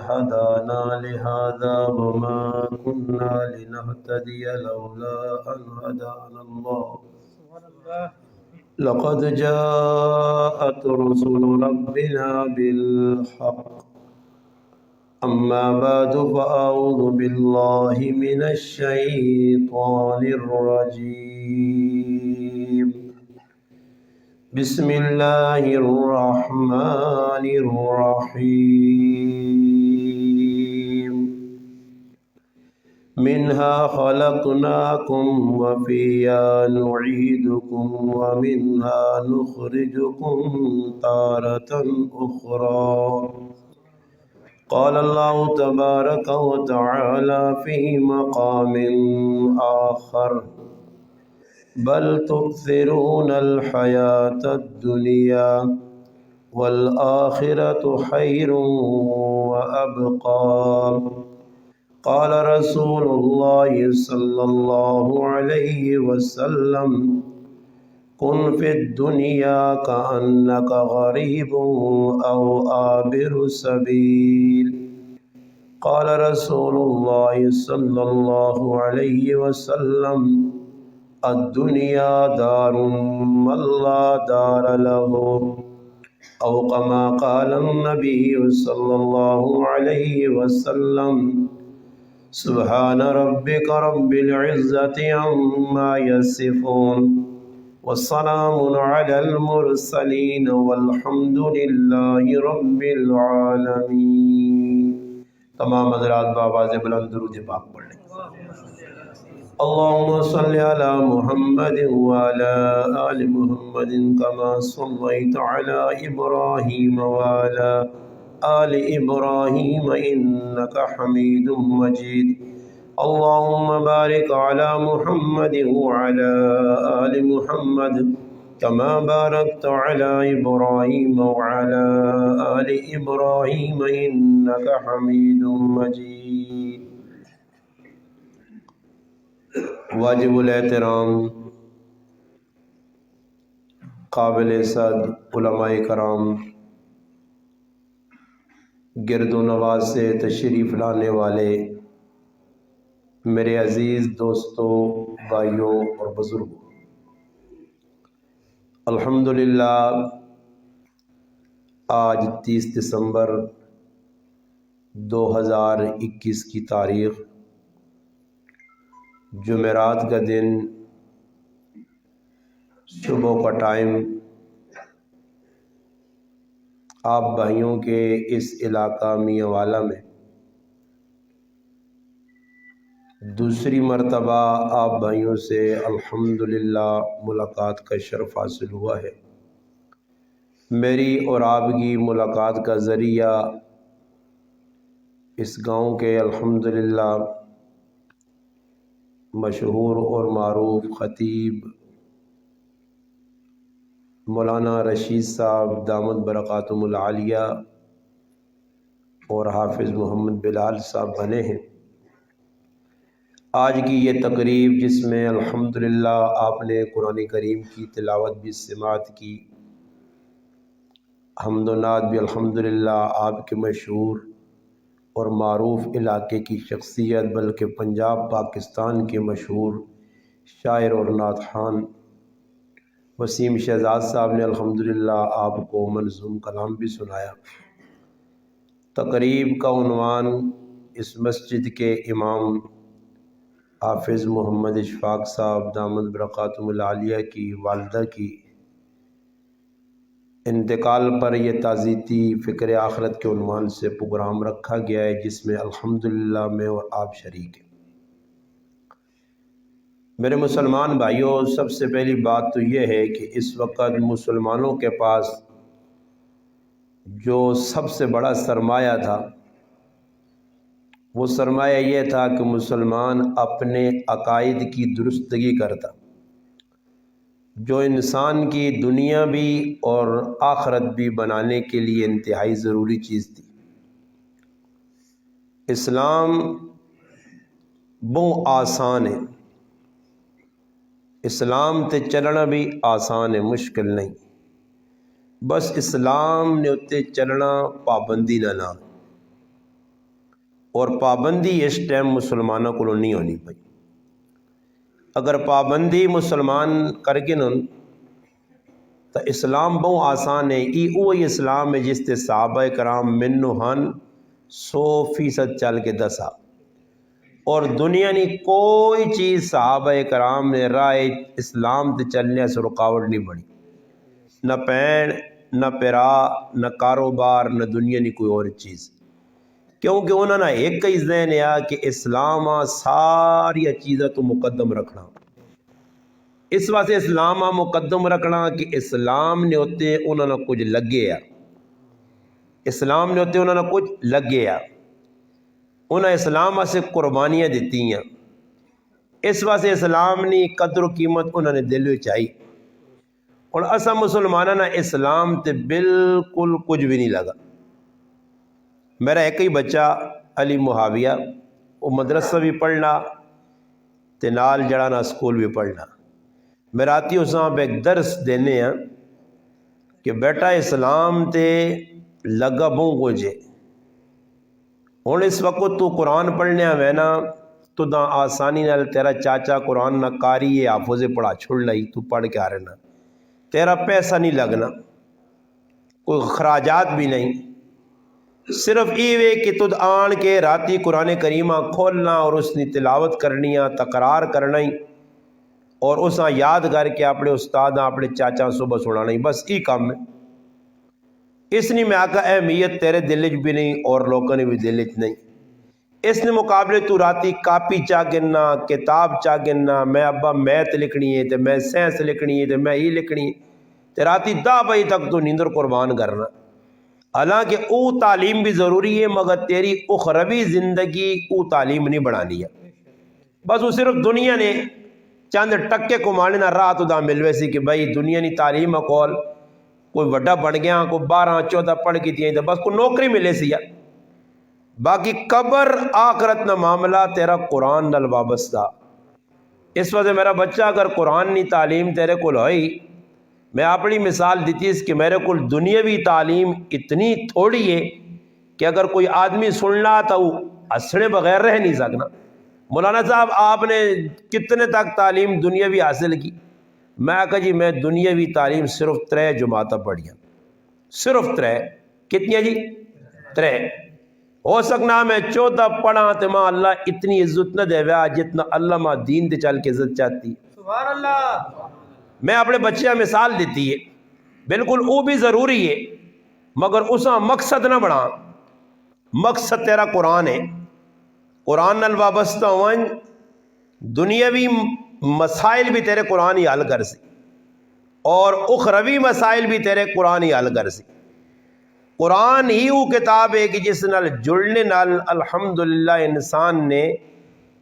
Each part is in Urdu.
هدانا لهذا وما كنا لنهتدي لولا أن هدانا الله لقد جاءت رسل ربنا بالحق أما بعد فأعوذ بالله من الشيطان الرجيم بسم الله الرحمن الرحيم منها خلقناكم وفيها نعيدكم ومنها نخرجكم تارة أخرى قال الله تبارك وتعالى في مقام آخر بل تؤثرون الحياة الدنيا والآخرة خير وأبقى قال رسول الله صلى الله عليه وسلم كن في الدنيا كأنك غريب أو عابر سبيل قال رسول الله صلى الله عليه وسلم الدنيا دار من لا دار له أو كما قال النبي صلى الله عليه وسلم سبحان ربك رب العزة عما يصفون والسلام على المرسلين والحمد لله رب العالمين۔ تمام حضرات بآواز بلند درود پاک پڑھ لیں۔ اللهم صل على محمد وعلى آل محمد كما صليت على إبراهيم وعلى آل إبراهيم إنك حميد مجيد اللهم بارك على محمد وعلى آل محمد كما باركت على إبراهيم وعلى آل إبراهيم إنك حميد مجيد۔ واجب الاحترام قابل صد علماء کرام، گرد و نواز سے تشریف لانے والے میرے عزیز دوستوں، بھائیوں اور بزرگوں، الحمدللہ آج 30 دسمبر 2021 کی تاریخ، جمعرات کا دن، صبح کا ٹائم، آپ بھائیوں کے اس علاقہ میاں والا میں دوسری مرتبہ آپ بھائیوں سے الحمدللہ ملاقات کا شرف حاصل ہوا ہے۔ میری اور آپ کی ملاقات کا ذریعہ اس گاؤں کے الحمدللہ مشہور اور معروف خطیب مولانا رشید صاحب دامت برکاتہم العالیہ اور حافظ محمد بلال صاحب بنے ہیں۔ آج کی یہ تقریب جس میں الحمدللہ آپ نے قرآن کریم کی تلاوت بھی سماعت کی، حمد و نعت بھی الحمدللہ آپ کے مشہور اور معروف علاقے کی شخصیت بلکہ پنجاب پاکستان کے مشہور شاعر اور نعت خوان وسیم شہزاد صاحب نے الحمدللہ آپ کو منظوم کلام بھی سنایا۔ تقریب کا عنوان اس مسجد کے امام حافظ محمد اشفاق صاحب دامت برکاتہم العالیہ کی والدہ کی انتقال پر یہ تعزیتی فکر آخرت کے عنوان سے پروگرام رکھا گیا ہے، جس میں الحمدللہ میں اور آپ شریک ہیں۔ میرے مسلمان بھائیوں، سب سے پہلی بات تو یہ ہے کہ اس وقت مسلمانوں کے پاس جو سب سے بڑا سرمایہ تھا وہ سرمایہ یہ تھا کہ مسلمان اپنے عقائد کی درستگی کرتا، جو انسان کی دنیا بھی اور آخرت بھی بنانے کے لیے انتہائی ضروری چیز تھی۔ اسلام بہت آسان ہے، اسلام تے چلنا بھی آسان ہے، مشکل نہیں، بس اسلام نے اتے چلنا پابندی نہ لا۔ اور پابندی اس ٹائم مسلمانوں کو نہیں ہونی پئی. اگر پابندی مسلمان کر کے نا تو اسلام بہت آسان ہے. وہی اسلام ہے جس تے صحابہ کرام منو ہن 100% چل کے دسا. اور دنیا نے کوئی چیز صحابہ کرام نے راہ اسلام تے چلنے سے رکاوٹ نہیں بنی. نہ پین نہ پیرا نہ کاروبار نہ دنیا نے کوئی اور چیز. کیونکہ انہوں نے ایک ہی ذہن ہے کہ اسلام ساری چیزیں تو مقدم رکھنا. اس واسطے اسلام مقدم رکھنا کہ اسلام نے ہوتے انہوں نے کچھ لگے ہے. اسلام نے ہوتے انہوں نے کچھ لگے ہے. انہیں اسلام سے قربانیاں دیتی ہیں. اس واسطے اسلام نے قدر و قیمت انہوں نے دل میں چاہی. اور اسا مسلمانوں نے اسلام تے بالکل کچھ بھی نہیں لگا. میرا ایک ہی بچہ علی معاویہ وہ مدرسہ بھی پڑھنا تے نال جڑانا اسکول بھی پڑھنا. میں راتی اس پہ ایک درس دینے ہیں کہ بیٹا اسلام تے لگا بہوں کچھ ہے. ہوں اس وقت تو قرآن پڑھنے ہوئے نا تو دا آسانی نال تیرا چاچا قرآن نہ کاری ہے حافظ پڑھا چھوڑ لائی تو پڑھ کے آ رہنا. تیرا پیسہ نہیں لگنا, کوئی خراجات بھی نہیں. صرف یہ کہ تد آن کے راتی قرآن کریمہ کھولنا اور اس نے تلاوت کرنی تقرار کرنا ہی اور اس یاد کر کے اپنے استاد اپنے چاچا صبح سنانا ہی. بس یہ کام ہے. اس نے میں آقا اہمیت تیرے دل بھی نہیں اور لوگوں نے بھی دل نہیں. اس نے مقابلے تو راتی کاپی چاہ گننا کتاب چاہ گننا میں ابا میتھ لکھنی ہے تو میں سائنس لکھنی ہے تو میں یہ لکھنی ہے تو راتی 10 بجے تک تو نیندر قربان کرنا. حالانکہ او تعلیم بھی ضروری ہے مگر تیری اخروی زندگی او تعلیم نہیں بڑھانی ہے. بس وہ صرف دنیا نے چند ٹکے کمانے نہ راہ تو دا ملوے سی کہ بھائی دنیا نے تعلیم کول کوئی وڈا بن گیا کوئی 12-14 پڑھ کی تھی بس کوئی نوکری ملے سی. باقی قبر آخرت نہ معاملہ تیرا قرآن نال وابستہ. اس وجہ میرا بچہ اگر قرآن کی تعلیم تیرے کو ہوئی, میں اپنی مثال دیتی اس کہ میرے کو دنیاوی تعلیم اتنی تھوڑی ہے کہ اگر کوئی آدمی سننا تو وہ ہنسنے بغیر رہ نہیں سکنا. مولانا صاحب آپ نے کتنے تک تعلیم دنیاوی حاصل کی؟ میں کہا جی میں دنیاوی تعلیم صرف 3 جماعتیں پڑھیاں. صرف 3. کتنی جی؟ 3. ہو سکنا میں 14 پڑھا تو ماں اللہ اتنی عزت نہ دے ویا جتنا اللہ ماں دین دے چل کے عزت چاہتی. سبحان اللہ. میں اپنے بچے مثال دیتی ہے بالکل وہ بھی ضروری ہے مگر اسا مقصد نہ بڑھا. مقصد تیرا قرآن ہے. قرآن نال وابستہ ہوئیں دنیاوی مسائل بھی تیرے قرآن ہی حل کر سی اور اخروی مسائل بھی تیرے قرآن ہی حل کر سی. قرآن ہی وہ کتاب ہے کہ جس نال جڑنے نال الحمدللہ انسان نے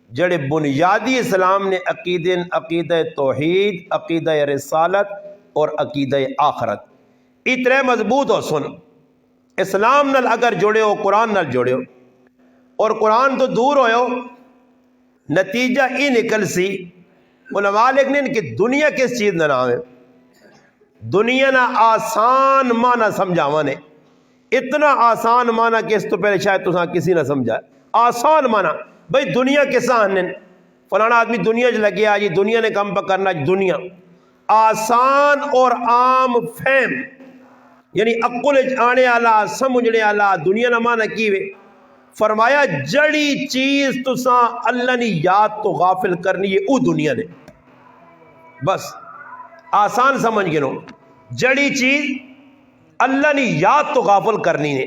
جڑے بنیادی اسلام نے عقیدہ توحید عقیدہ رسالت اور عقیدہ آخرت اتنے مضبوط ہو. سن اسلام نال اگر جڑے ہو قرآن نال جڑے ہو اور قرآن تو دور ہوئے نتیجہ یہ نکل سی. علماء لکھنے کہ دنیا کس چیز نہ نام ہے. دنیا نہ آسان معنی سمجھاوا نے اتنا آسان معنی کہ اس تو پہلے شاید تساں کسی نہ سمجھا. آسان معنی بھئی دنیا کسا ہنن فلانا آدمی دنیا چ لگے آجی دنیا نے کم پہ کرنا دنیا. آسان اور عام فہم یعنی عقل آنے آلا سمجھنے آلا دنیا نہ معنی کیوے. فرمایا جڑی چیز تساں اللہ نے یاد تو غافل کرنی ہے او دنیا نے. بس آسان سمجھ گنو جڑی چیز اللہ نے یاد تو غافل کرنی ہے.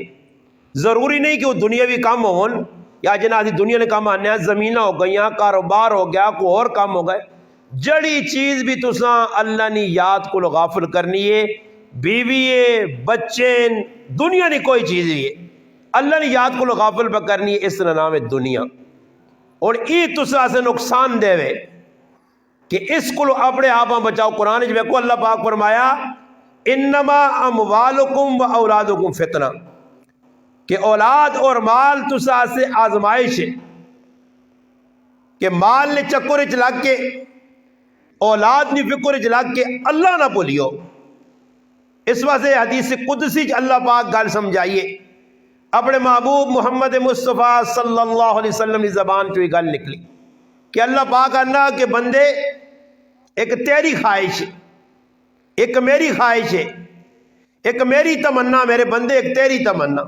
ضروری نہیں کہ وہ دنیاوی کام ہون یا جنازی دنیا نے کام آنے زمینہ ہو گئیاں کاروبار ہو گیا کوئی اور کام ہو گئے. جڑی چیز بھی تساں اللہ نے یاد کو غافل کرنی ہے بیوی ہے بچے دنیا نے کوئی چیز بھی ہے اللہ نے یاد کو غافل پہ کرنی ہے اس نام ہے دنیا. اور ای تسا سے نقصان دے وے کہ اس کو اپنے آپ بچاؤ. قرآن جو کو اللہ پاک فرمایا انما اموالکم و اولادکم فتنہ کہ اولاد اور مال تسا سے آزمائش ہے کہ مال نے چکر چ لگ کے اولاد نے فکر چ لگ کے اللہ نہ بولیو. اس واسطے حدیث قدسی اللہ پاک گل سمجھائیے اپنے محبوب محمد مصطفیٰ صلی اللہ علیہ وسلم کی زبان تو یہ گل نکلی کہ اللہ پاک اللہ کے بندے ایک تیری خواہش ہے، ایک میری خواہش ہے، ایک میری تمنا، میرے بندے ایک تیری تمنا.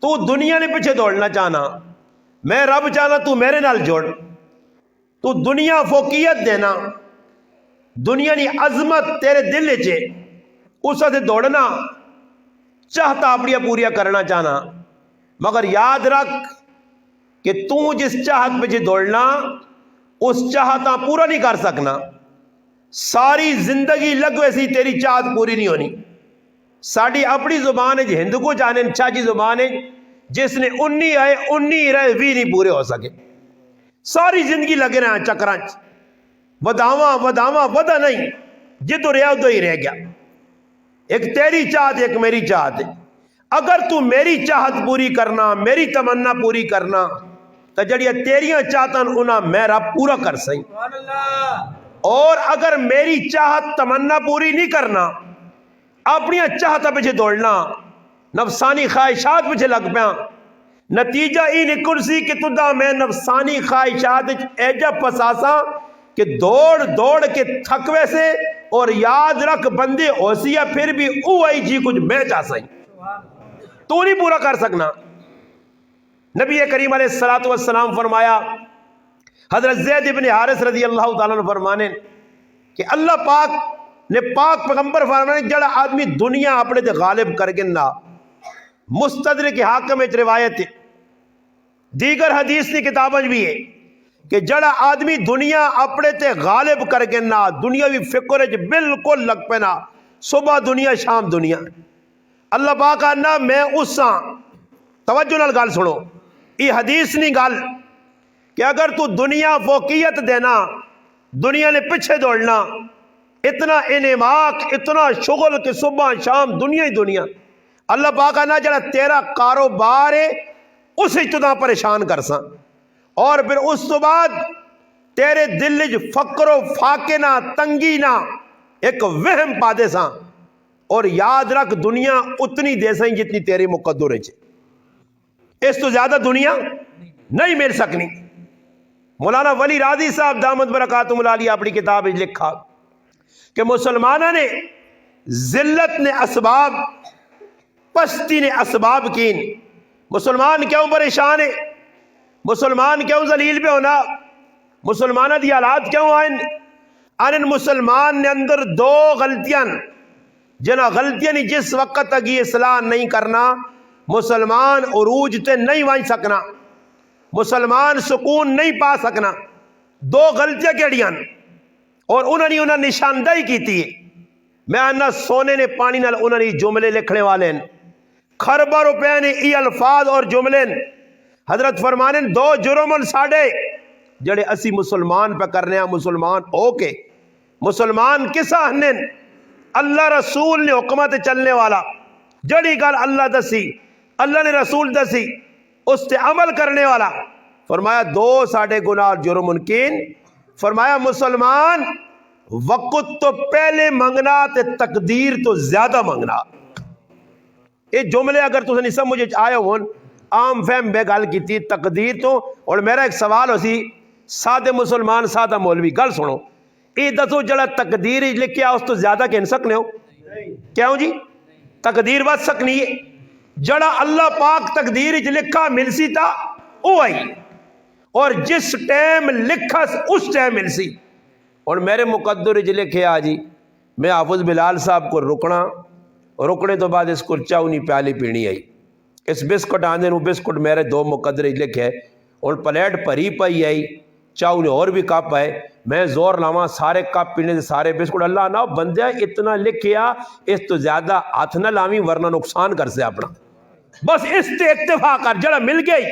تو دنیا نے پیچھے دوڑنا چاہنا، میں رب چاہنا تو میرے نال جوڑ. تو دنیا فوقیت دینا، دنیا کی عظمت تیرے دل چے اس سے دوڑنا چاہتا اپنی پوریا کرنا چاہنا. مگر یاد رکھ کہ تو جس چاہت پہ دوڑنا اس چاہتا پورا نہیں کر سکنا. ساری زندگی لگ ویسی تیری چاہت پوری نہیں ہونی. ساڑی اپنی زبان ہے ہند کو جانے چاچی زبان ہے جس نے 19 آئے 19 رہے بھی نہیں پورے ہو سکے. ساری زندگی لگے رہے ہیں چکراں وداواں ودا نہیں، جدو رہا ادو ہی رہ گیا. ایک تیری چاہت ایک میری چاہت ہے. اگر تو میری چاہت پوری کرنا، میری تمنا پوری کرنا تو جڑیاں تیریاں چاہتاں انہاں میں رب پورا کر سیں. اور اگر میری چاہت تمنا پوری نہیں کرنا، اپنی چاہتا پیچھے دوڑنا، نفسانی خواہشات پیچھے لگ پیا، نتیجہ ہی نکل سی کہ تدا میں نفسانی خواہشات ایجا پساساں کہ دوڑ کے تھک ویسے. اور یاد رکھ بندے ہو سی پھر بھی او آئی جی کچھ میں چاہ سیں تو نہیں پورا کر سکنا. نبی کریم علیہ السلام فرمایا، حضرت زید ابن حارث رضی اللہ تعالیٰ عنہ فرمانے کہ اللہ پاک نے پاک پیغمبر فرمانے جڑا آدمی دنیا اپنے تے غالب کر کے نہ، مستدرک حاکم ایک روایت ہے، دیگر حدیث کی کتابیں بھی ہے کہ جڑا آدمی دنیا اپنے تے غالب کر کے نہ، دنیاوی فکر ہے بالکل لگ پینا، صبح دنیا شام دنیا. اللہ پاک آنا میں اس ساں توجہ نال گل سنو، یہ حدیث نہیں گل کہ اگر تو دنیا فوقیت دینا، دنیا نے پیچھے دوڑنا، اتنا انعماق اتنا شغل کہ صبح شام دنیا ہی دنیا. اللہ پاک آنا جڑا تیرا کاروبار ہے اسے تدا پریشان کر ساں، اور پھر اس تو بعد تیرے دل فقر و فاقے نہ تنگی نہ ایک وہم پا دے ساں. اور یاد رکھ دنیا اتنی دے سائیں جتنی تیری مقدر ہے، اس تو زیادہ دنیا نہیں مل سکنی. مولانا ولی راضی صاحب دامت برکاتہم العالیہ اپنی کتاب لکھا کہ مسلمانہ نے ذلت نے اسباب، پستی نے اسباب کین. مسلمان کیوں پریشان ہے؟ مسلمان کیوں ذلیل پہ ہونا؟ مسلمانہ دی حالات کیوں آئیں؟ ان مسلمان نے اندر دو غلطیاں جنا غلطیاں نہیں جس وقت تک یہ اصلاح نہیں کرنا مسلمان عروج تے نہیں وائن سکنا، مسلمان سکون نہیں پا سکنا. دو غلطیاں کیڑیاں اور انہوں نے نشاندہی کی تھی. میں آنا سونے نے پانی نال انہوں نے جملے لکھنے والے ہیں، خربہ روپے نے ای الفاظ اور جملے. حضرت فرمانے دو جرم ساڑے جڑے اسی مسلمان پہ کرنے ہیں. مسلمان ہو کے مسلمان کس آہنے؟ اللہ رسول نے حکمت چلنے والا، جڑی گل اللہ دسی اللہ نے رسول دسی اس تے عمل کرنے والا. فرمایا دو ساڑے گناہ جرم ممکن. فرمایا مسلمان وقت تو پہلے منگنا تے تقدیر تو زیادہ منگنا. یہ جملے اگر تُسے نہیں سمجھ آئے ہون عام فہم بے گل کی تھی تقدیر تو. اور میرا ایک سوال ہو سی سادے مسلمان سادہ مولوی گل سنو، یہ دسو جڑا تقدیر لکھیا اس تو زیادہ کہن سکنے ہو؟ کیوں جی؟ تقدیر بات سکنی ہے جڑا اللہ پاک تقدیر لکھا مل سی تا او آئی، اور جس ٹائم لکھا اس ٹائم مل سی. اور میرے مقدر لکھے جی میں حافظ بلال صاحب کو رکنے تو بعد اس کو چاؤ نہیں پیالی پینی آئی. اس بسکٹ آندے نو بسکٹ میرے دو مقدر لکھے اور پلیٹ پری پئی آئی، چاؤ نے اور بھی کپ آئے. میں زور لاواں سارے کپ پینے سارے بسکٹ. اللہ نہ بندہ اتنا لکھیا اس تو زیادہ ہاتھ نہ لاویں ورنہ نقصان کر سے اپنا. بس اس تے اکتفا کر جڑا مل گئی.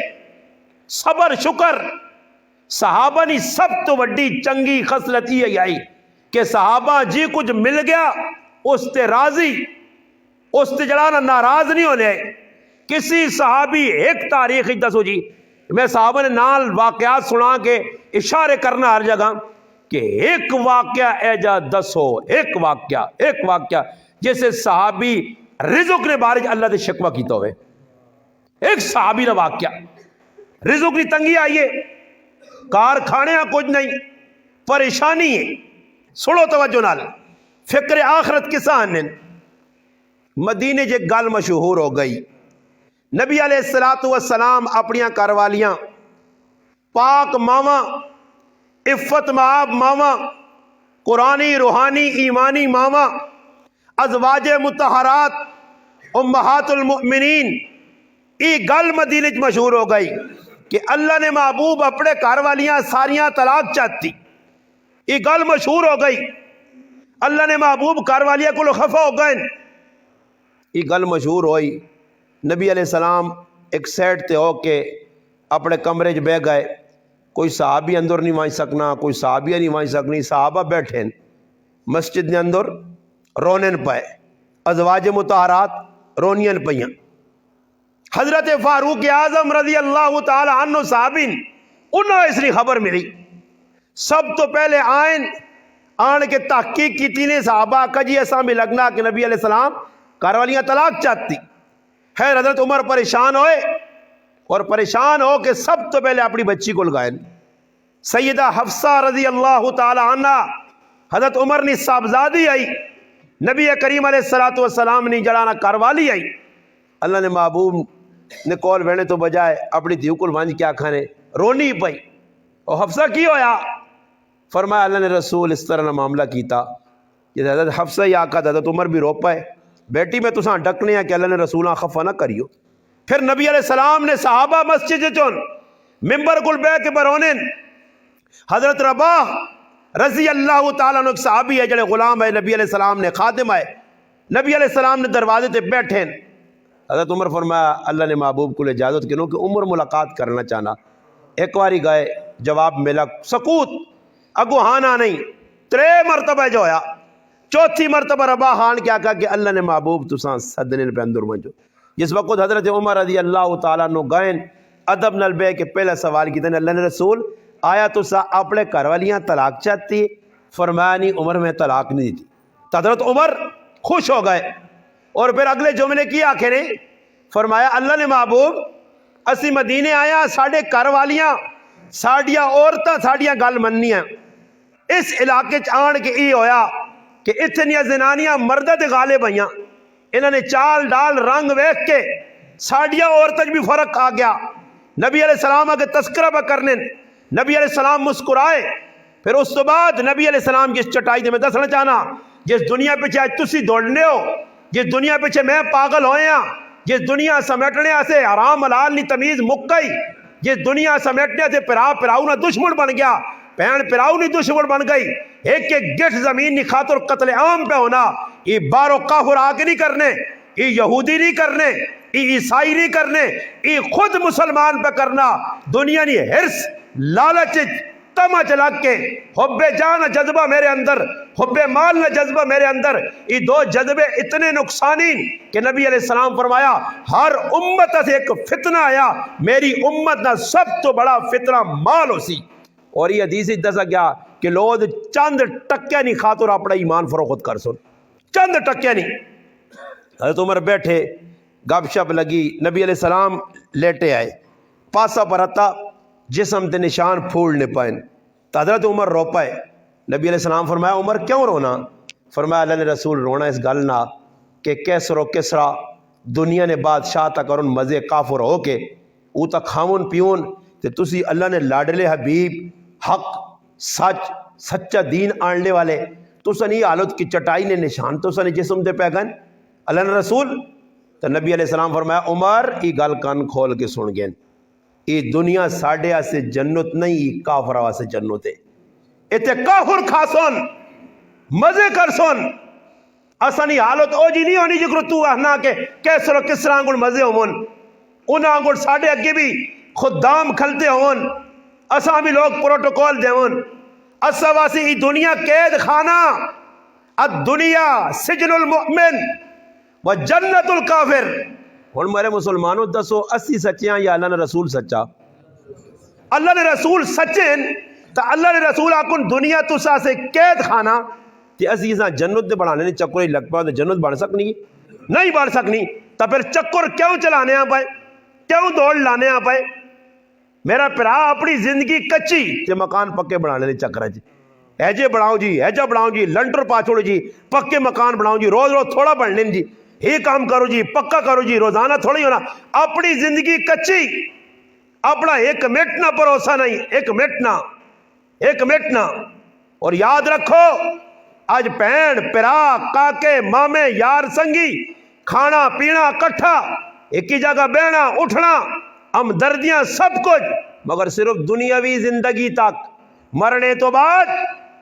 صبر شکر صحابہ نی سب تو وڈی چنگی خصلت یہ آئی کہ صحابہ جی کچھ مل گیا اس تے راضی، اس تے جڑا ناراض نہیں ہونے. کسی صحابی ایک تاریخ دسو جی، میں صحابہ نے نال واقعات سنا کے اشارے کرنا ہر جگہ کہ ایک واقعہ ایجا دسو، ایک واقعہ جیسے صحابی رزق نے بارج اللہ دے شکوہ کیتا ہوئے. ایک صحابی کا واقعہ، رزق کی تنگی آئی ہے، کارخانے کچھ نہیں، پریشانی ہے، سنو توجہ نال، فکر آخرت کسان نے مدینے جے گل مشہور ہو گئی، نبی علیہ السلام اپنیاں کاروالیاں پاک ماما، عفت معاب ماما، قرآنی روحانی ایمانی ماما، ازواج مطہرات امہات المؤمنین، ای گل مدینے چ مشہور ہو گئی کہ اللہ نے محبوب اپنے گھر والیاں ساریاں طلاق چاہتی، ای گل مشہور ہو گئی، اللہ نے محبوب گھر والیاں کو خفا ہو گئے، ای گل مشہور ہوئی، نبی علیہ السلام ایک سیٹ تے ہو کے اپنے کمرے چ بہ گئے، کوئی صحابی اندر نہیں وائیں سکنا، کوئی صحابیہ نہیں وائیں سکنی، صحابہ بیٹھیں مسجد نے اندر رونن پائے، ازواج مطہرات رونین پئیاں، حضرت فاروق اعظم رضی اللہ تعالی عنہ صحابین انہوں اس لیے خبر ملی، سب تو پہلے آن کے تحقیق کی تینے صحابہ کا جی ایسا میں لگنا کہ نبی علیہ السلام کاروالیاں طلاق چاہتی، خیر حضرت عمر پریشان ہوئے، اور پریشان ہو کے سب تو پہلے اپنی بچی کو لگائیں، سیدہ حفصہ رضی اللہ تعالی عنہ حضرت عمر نے صاحبزادی آئی، نبی کریم علیہ السلام نے جڑانا کاروالی آئی، اللہ نے محبوب نے کول وینے تو بجائے اپنی دیو کو وانج کیا کھانے رونی پئی، اور حفصہ کی ہویا؟ فرمایا اللہ نے رسول اس طرح معاملہ کیتا، یہ حضرت حفصہ ہی آقا حضرت عمر بھی رو پائے، بیٹی میں تساں ڈکنے ہیں کہ اللہ نے رسولہ خفا نہ کریو۔ پھر نبی علیہ السلام نے صحابہ مسجد چون ممبر کل بے کے برونن، حضرت رباح رضی اللہ تعالیٰ عنہ ایک صحابی ہے جڑے غلام ہے، نبی علیہ السلام نے خادم ہے، نبی علیہ السلام نے دروازے تے بیٹھیں، حضرت عمر فرمایا اللہ نے محبوب کو اجازت کنو کہ عمر ملاقات کرنا چاہنا، ایک واری گئے جواب ملا سکوت، اگو ہانا نہیں، 3 مرتبہ جو ہویا، چوتھی مرتبہ رباح ہان کیا کہا کہ اللہ نے محبوب تساں صدنے پہ اندر منجو، جس وقت حضرت عمر رضی اللہ تعالیٰ عنہ گئیں ادب نال بے کے پہلا سوال کی تھے اللہ نے رسول آیا تسا اپنے گھر والیاں طلاق چاہتی؟ فرمایا نہیں عمر میں طلاق نہیں دیتی، تو حضرت عمر خوش ہو گئے، اور پھر اگلے جملے کی آنکھیں نے فرمایا اللہ نے محبوب اسی مدینے آیا، ساڑھے گھر والیاں ساڑیاں عورتاں ساڑیاں گل مننی ہیں، اس علاقے آن کے ای ہویا کہ اتنیاں زنانیاں مردہ تے غالب آئیاں، انہوں نے چال ڈال رنگ ویکھ کے ساڑیاں عورتیں بھی فرق آ گیا، نبی علیہ السلام آگے تذکرہ پہ کرنے، نبی علیہ السلام مسکرائے، پھر اس تو بعد نبی علیہ السلام کی اس چٹائی دے میں دسنا چاہنا جس دنیا پیچھے آج تسی دوڑنے ہو، جس دنیا پیچھے میں پاگل ہوئے ہیں، جس دنیا سمیٹنے سے حرام حلال نہیں تمیز مک گئی، جس دنیا سمیٹنے سے پراؤ نہ دشمن بن گیا، پہن پراؤ نہیں دشمن بن گئی، ایک گٹھ زمین نہیں خاطر قتل عام پہ ہونا، یہ بارو کافر آگے نہیں کرنے، یہ یہودی نہیں کرنے، یہ عیسائی نہیں کرنے، یہ خود مسلمان پہ کرنا، دنیا نہیں ہرس لالچ تما چلا کے حب جان جذبہ میرے اندر، حب مال نہ جذبہ میرے اندر، یہ 2 جذبے اتنے نقصانی کہ نبی علیہ السلام فرمایا ہر امت سے ایک فتنہ آیا، میری امت نہ سب تو بڑا فتنہ مال ہو سی، اور یہ حدیث دسا گیا کہ لوگ چند ٹکے نہیں خاطر اپنا ایمان فروخت کر سن، چند ٹکے نہیں۔ حضرت عمر بیٹھے گپ شپ لگی، نبی علیہ السلام لیٹے آئے، پاسا پرتا جسم تے نشان پھول نے پائن، تو حضرت عمر رو پائے، نبی علیہ السلام فرمایا عمر کیوں رونا؟ فرمایا اللہ نے رسول رونا اس گل نہ کہ کیسر و کسرا دنیا نے بادشاہ تک اور ان مزے کافر ہو کے او تک کھاون پیون تے تسی اللہ نے لاڈلے حبیب حق سچ سچا دین آننے والے تسا نہیں حالت کی چٹائی نے نشان تسا نے جسم دے پیگن اللہ نے رسول، تو نبی علیہ السلام فرمایا عمر ای گل کان کھول کے سن گئے، یہ دنیا ساڑھے سے جنت نہیں، یہ کافر سے جنت ہے، اتے کافر کھا سن مزے کر سن، اسانی حالت او جی نہیں ہونی جکر تو احنا کے کیسر و کسرا انگل مزے ہون، انہاں انگل ساڑھے اگے بھی خدام کھلتے ہون، اساں بھی لوگ پروٹوکول دے ہون، اسا واسی ای دنیا قید خانہ، الدنیا سجن المؤمن و جنت الکافر۔ ہن میرے مسلمانوں دسو اسی سچیاں یا اللہ نے رسول سچا؟ اللہ نے رسول سچیں تو اللہ نے رسول آکن دنیا تسا سے قید خانہ تے اسی اساں جنت دے بڑھانے نہیں چکر لگ پاؤ تو جنت بڑھ سکنی نہیں بڑھ سکنی، تو پھر چکر کیوں چلانے ہیں پائے؟ کیوں دوڑ لانے آ پائے؟ میرا پرا اپنی زندگی کچی تے مکان پکے بنانے دے چکر جی، ایجے بناؤ جی، ایجا بناؤ جی، لنٹر پا چھوڑو جی، پکے مکان بناؤ جی، روز روز تھوڑا بڑھنے جی، یہ کام کرو جی، پکا کرو جی، روزانہ تھوڑا ہی ہونا۔ اپنی زندگی کچی، اپنا ایک منٹ نہ بھروسہ نہیں، ایک منٹ نہ۔ اور یاد رکھو آج بہن پرا کاکے مامے یار سنگی کھانا پینا کٹھا، ایک ہی جگہ بہنا اٹھنا، ہمدردیاں سب کچھ، مگر صرف دنیاوی زندگی تک، مرنے تو بعد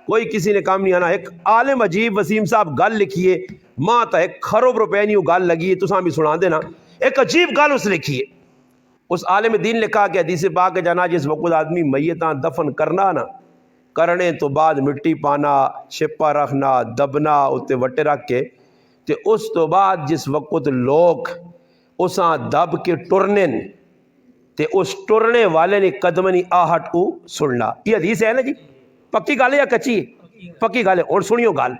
کوئی کسی نے کام نہیں آنا۔ ایک عالم عجیب وسیم صاحب گل لکھیے، ماں تا ایک خراب روپے نہیں وہ گل لگی ہے، تساں بھی سنا دینا۔ ایک عجیب گل اس لکھیے، اس عالم دین لکھا کہ حدیث پاک کے جانا جس وقت آدمی میتاں دفن کرنا نا، کرنے تو بعد مٹی پانا، چھپا رکھنا، دبنا، اتے وٹے رکھ کے، تے اس تو بعد جس وقت لوگ اساں دب کے ٹرنے تے اس ٹرنے والے نے قدمنی آہٹ او سننا۔ یہ حدیث ہے نا جی، پکی گل ہے یا کچی ہے؟ پکی گل ہے۔ اور سنیو گل،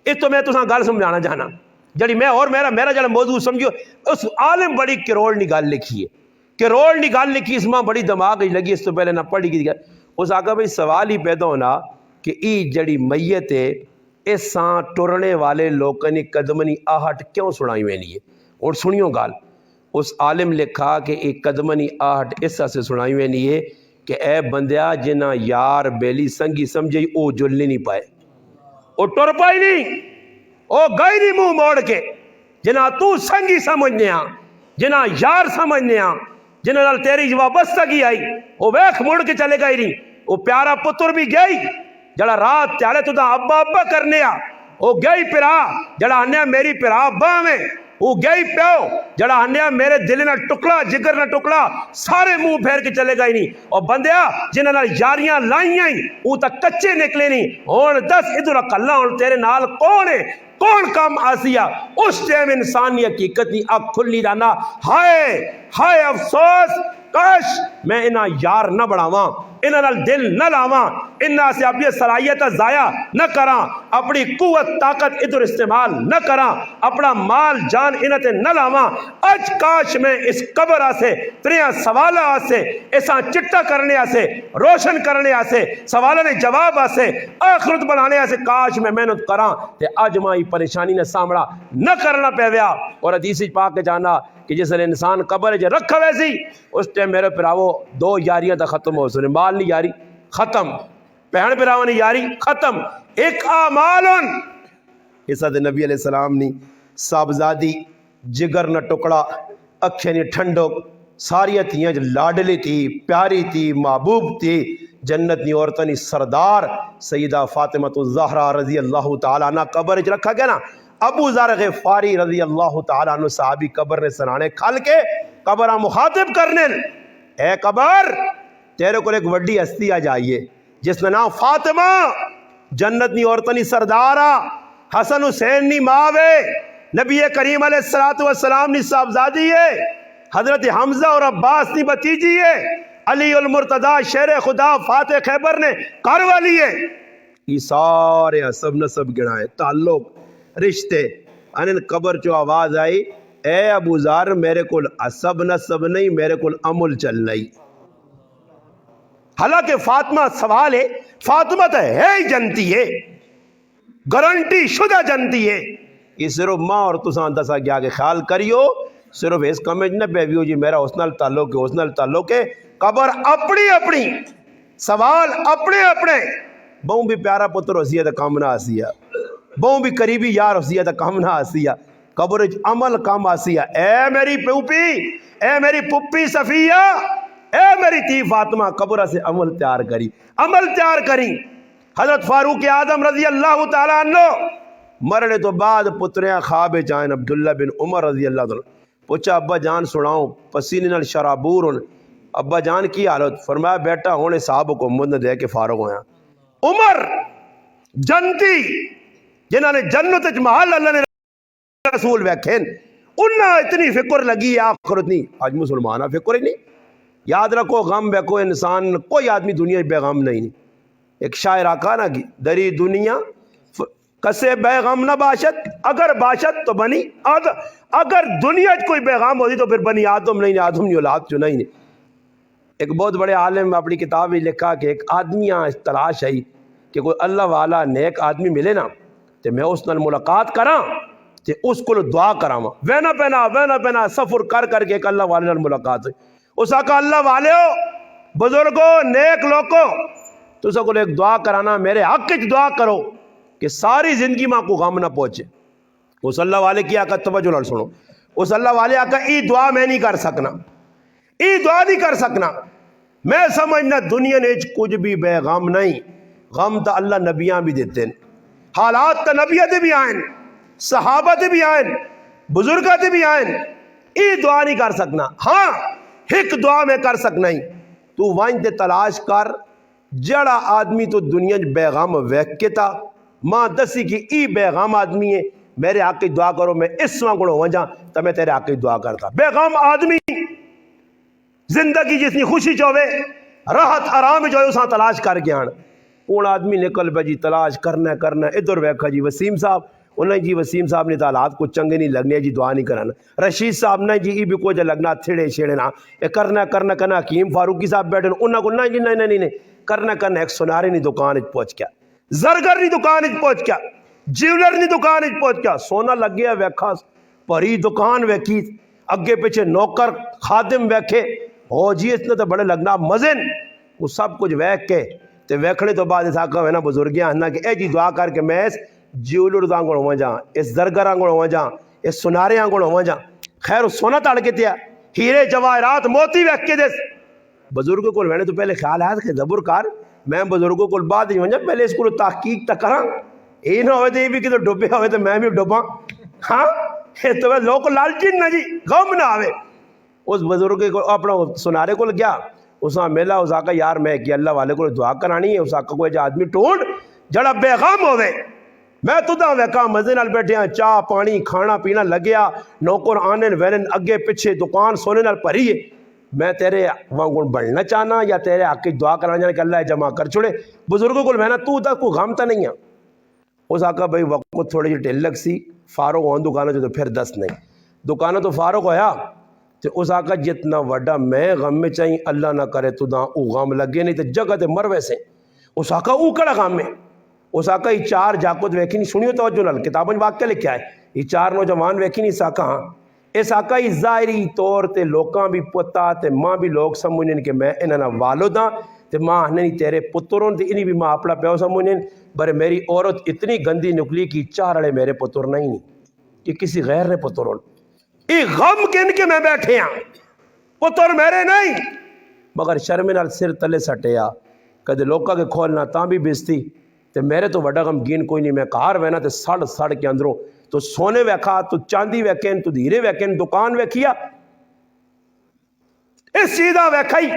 اس تو میں تساں گل سمجھانا چاہنا جڑی میں اور میرا جڑا موضوع سمجھو، اس عالم بڑی کروڑ نی گل لکھی ہے، کروڑ نی گل لکھی، اس ماں بڑی دماغ لگی، اس تو پہلے نہ پڑھی کی گل۔ اس آگا بھئی سوال ہی پیدا ہونا کہ ای جڑی میت ہے اس ساں ٹرنے والے لوگوں نے قدمنی آہٹ کیوں سنائی وینی ہے؟ اور سنیو گل، اس عالم لکھا کہ ایک قدمنی آہٹ اس سے سنائی وینی ہے کہ اے بندیا جنہ یار بیلی سنگی سمجھے او جلنے نہیں پائے، او ٹر پائی نہیں، او گئی نہیں منہ موڑ کے، جنہ تو سنگی سمجھنے ہاں، جنہ یار سمجھنے ہاں، جنہ نال تیری وابستگی آئی، وہ ویکھ مڑ کے چلے گئی نہیں۔ وہ پیارا پتر بھی گئی جڑا رات تیالے تو دا ابا ابا کرنے آ، وہ گئی پرا جڑا انیا میری پرا ابا میں، وہ گئی پیو جڑا انیا میرے دل نہ ٹکڑا جگر نہ ٹکڑا، سارے منہ پھیر کے چلے گئی نہیں۔ اور بندیا جنہ نال یاریاں لائیاں وہ تا کچے نکلے نہیں۔ ہون دس ادھر کلا ہون تیرے نال کون ہے، کون کام آسیا؟ اس ٹائم انسانی حقیقت نہیں اب کھلی جانا، ہائے ہائے افسوس، کاش میں انہاں یار نہ بڑھاواں، انہاں نال دل نہ لاواں، انہاں سے اپنی صلاحیت ضائع نہ کراں، اپنی قوت طاقت ادھر استعمال نہ کراں، اپنا مال جان انہاں تے نہ لاواں۔ اج کاش میں اس قبر آسے تریاں سوالہ آسے اساں چٹا کرنے آسے، روشن کرنے آسے، سوالہ نے جواب آسے، آخرت بنانے آسے، کاش میں محنت کراں تے اج ماں پریشانی نے سامنا نہ کرنا پہ ویا۔ اور حدیث پاک کے جانا کہ جس نے انسان قبر جو رکھا ویسی اس ٹائم میرے پراو دو یاریاں تا ختم ہو سنے، مال نہیں یاری ختم، پہن پراو نہیں یاری ختم، ایک آمالن اس حد نبی علیہ السلام نے صاحبزادی جگر نہ ٹکڑا، اکھیں نہیں ٹھنڈو، ساری تھیاں لاڈلی تھی، پیاری تھی، محبوب تھی، جنت نی عورتیں سردار سیدہ فاطمہ الزہرا رضی اللہ تعالیٰ عنہ قبر چ رکھا گیا نا۔ ابو ذر غفاری رضی اللہ تعالیٰ عنہ صحابی قبر نے سرانے کھل کے قبرہ مخاطب کرنے، اے قبر تیرے کو ایک وڈی ہستی آ جائیے جس نے نام فاطمہ، جنت نی عورتیں نی سردارہ، حسن حسین نی ماوے، نبی کریم علیہ السلام نی صاحبزادی ہے، حضرت حمزہ اور عباس نی بتیجی ہے، علی المرتضی شیر خدا فاتح خیبر نے کر والی ہے۔ یہ سارے سب نسب گنائے، تعلق، رشتے، ان قبر چو آواز آئی، اے ابو ذر میرے کل عصب نسب نہیں، میرے کل عمل چل نہیں۔ حالانکہ فاطمہ سوال ہے، فاطمہ تو ہے ہی جنتی ہے، گارنٹی شدہ جنتی ہے۔ یہ صرف ماں اور تساں دسا گیا کہ خیال کریو، صرف اس کمج نہ بیویو جی میرا اس نال تعلق ہے، اس نال تعلق ہے، قبر اپنی اپنی، سوال اپنے اپنے، بہوں بھی پیارا پتر ہوسی ہے تو کام نہ آسی ہے، بہوں بھی قریبی یار ہوسی ہے تو کام نہ آسی ہے، قبر عمل کام آسی ہے۔ اے میری پوپی، اے میری پپی صفیہ، اے میری تھی فاطمہ، قبر سے عمل تیار کری، عمل تیار کری۔ حضرت فاروق اعظم رضی اللہ تعالیٰ عنہ مرنے تو بعد پتریاں خواب چاہیں، عبداللہ بن عمر رضی اللہ عنہ پوچھا ابا جان سناؤں، پسینے نال شرابور ہن، ابا جان کی حالت؟ فرمایا بیٹا ہونے صاحب کو مند دے کے فارغ ہویا۔ عمر جنتی جنہاں نے جنت محل اللہ نے رسول ویکھیں، انہاں اتنی فکر لگی ہے آخرت نہیں، آج مسلمانہ فکر ہی نہیں۔ یاد رکھو غم بے کوئی انسان، کوئی آدمی دنیا بے غم نہیں۔ ایک شاعر آقا نا کی دری دنیا کسے بے غم نہ باشد، اگر باشد تو بنی اگر دنیا کوئی پیغام ہوتی تو پھر بنی آدم نہیں، آدم نہیں اولاد جو نہیں۔ ایک بہت بڑے عالم اپنی کتاب میں لکھا کہ ایک آدمی تلاش ہے کہ کوئی اللہ والا نیک آدمی ملے نا تو میں اس نال ملاقات کراں تے اس کو دعا کراواں، وینا پینا سفر کر کے ایک اللہ والے نال ملاقات ہوئی۔ اس آقا اللہ والے ہو، بزرگوں، نیک لوگوں، تو اس کو ایک دعا کرانا، میرے حق کی دعا کرو کہ ساری زندگی ماں کو غم نہ پہنچے۔ اس اللہ والے کی آقا توجہ نال سنو، اس اللہ والے آقا ای دعا میں نہیں کر سکنا، ای دعا نہیں کر سکنا، میں سمجھنا دنیا نے کچھ بھی بے غم نہیں، غم تا اللہ نبیاں بھی دیتے ہیں، حالات تا نبیاں دے بھی آئیں، صحابہ دے بھی آئیں، بزرگاں دے بھی آئیں، ای دعا نہیں کر سکنا۔ ہاں ایک دعا میں کر سکنا ہی، تو وائن تے تلاش کر جڑا آدمی تو دنیا بے غم ویک کے تا ماں دسی کی ای بے غم آدمی ہے، میرے حق کی دعا کرو، میں اس وقت ہو جا تو میں تیرے حق کی دعا کرتا۔ بے غم آدمی زندگی جس نے خوشی چوے، راحت آرام جو اساں تلاش کر کے آن، کون آدمی نکل پہ جی تلاش کرنا ادھر ویکھا جی وسیم صاحب، انہیں جی وسیم صاحب نے حالات کو چنگے نہیں لگنے جی دعا نہیں کرانا، رشید صاحب نے جی ای بھی کوئی لگنا تھڑے چھیڑے نا، کرنا حکیم فاروقی صاحب بیٹھے انہوں کو نہیں جی نہیں کرنا ایک سنارے نہیں دکان پہنچ گیا، زرگر نہیں دکان پہنچ گیا، جیولر نہیں دکان پہنچ گیا، سونا لگ گیا ویکھا، پری دکان ویکھی، اگے پیچھے نوکر خادم ویکھے، ہو جی اس نے تو بڑے لگنا مزن، وہ سب کچھ ویکھ کے تے ویکھنے تو بعد اس آقا ہے نا بزرگیاں ہننا کہ اے جی دعا کر کے میں اس جیولر دا گوڑ ہوا جاں، اس زرگر آنگوڑ ہوا جاں، اس سنارے آنگوڑ ہوا جاں، خیر اس سونا تاڑ کے تیا، ہیرے جواہرات موتی ویکھ کے دس، بزرگوں کو میں نے تو پہلے خیال ہے کہ زبر کار میں بزرگوں کو بعد نہیں ہوں پہلے اس کو تحقیق تک کراں، یہ نہ ہوئے تو یہ بھی کہ ڈوبے ہوئے تو میں بھی ڈوباں، ہاں تو میں لوگ کو لالچین نہ جی غم نہ آوے۔ اس بزرگ کو اپنا سنارے کو گیا، اس نے ملا، اس آقا یار میں کہ اللہ والے کو دعا کرانی ہے، اس آقا کو آدمی ٹونڈ جڑا بے غم ہوئے، میں تو دا ویکا مزے نال بیٹھے ہیں، چاہ پانی کھانا پینا لگیا، نوکر آنن وینن اگے پچھے دکان سونے نال پری ہے، میں تیرے وانگون بڑھنا چاہنا یا تیرے حق کی دعا کرانا جانا کہ اللہ جمع کر چھوڑے۔ بزرگوں کو میں نا تو دا کو غم تا نہیں ہے۔ اس آقا بھائی وقت تھوڑی جی ٹھل لگ سی، فاروق ہون دکانوں جو تو پھر دس نہیں، دکانوں تو فاروق ہویا، تو اس آقا جتنا وڈا میں غم میں چاہیے اللہ نہ کرے تو دا او غم لگے نہیں تو جگہ تے مر ویسے، اس آقا او کڑا غم میں، اس آقا یہ چار جاکت ویکھی نہیں، سنیو توجہ نال کتابوں میں واقعہ لکھا ہے، یہ چار نوجوان ویکھی نہیں، اس آقا ہاں اس آقا ہی ظاہری طور تے لوکاں بھی پتا تے ماں بھی لوگ سمجھن کہ میں انہاں والد ہاں تے ماں نہیں تیرے پتروں تے انہی بھی ماں اپنا پیو سمجھن، بر میری عورت اتنی گندی نکلی کی چار والے میرے پتر نہیں، کہ کسی غیر نے پتروں، یہ غم کن کے میں بیٹھے ہیں، پتر میرے نہیں، مگر شرم نال سر تلے سٹیا، کدے لوکا کے کھولنا تاں بھی بیزتی، تے میرے تو وڈا غم گین کوئی نہیں، میں کار وینا تے سڑ کے اندروں تو سونے ویکھا تو چاندی ویکھیں تو دھیرے ویکھیں دکان ویکھیا، اس چیزاں ویکھائی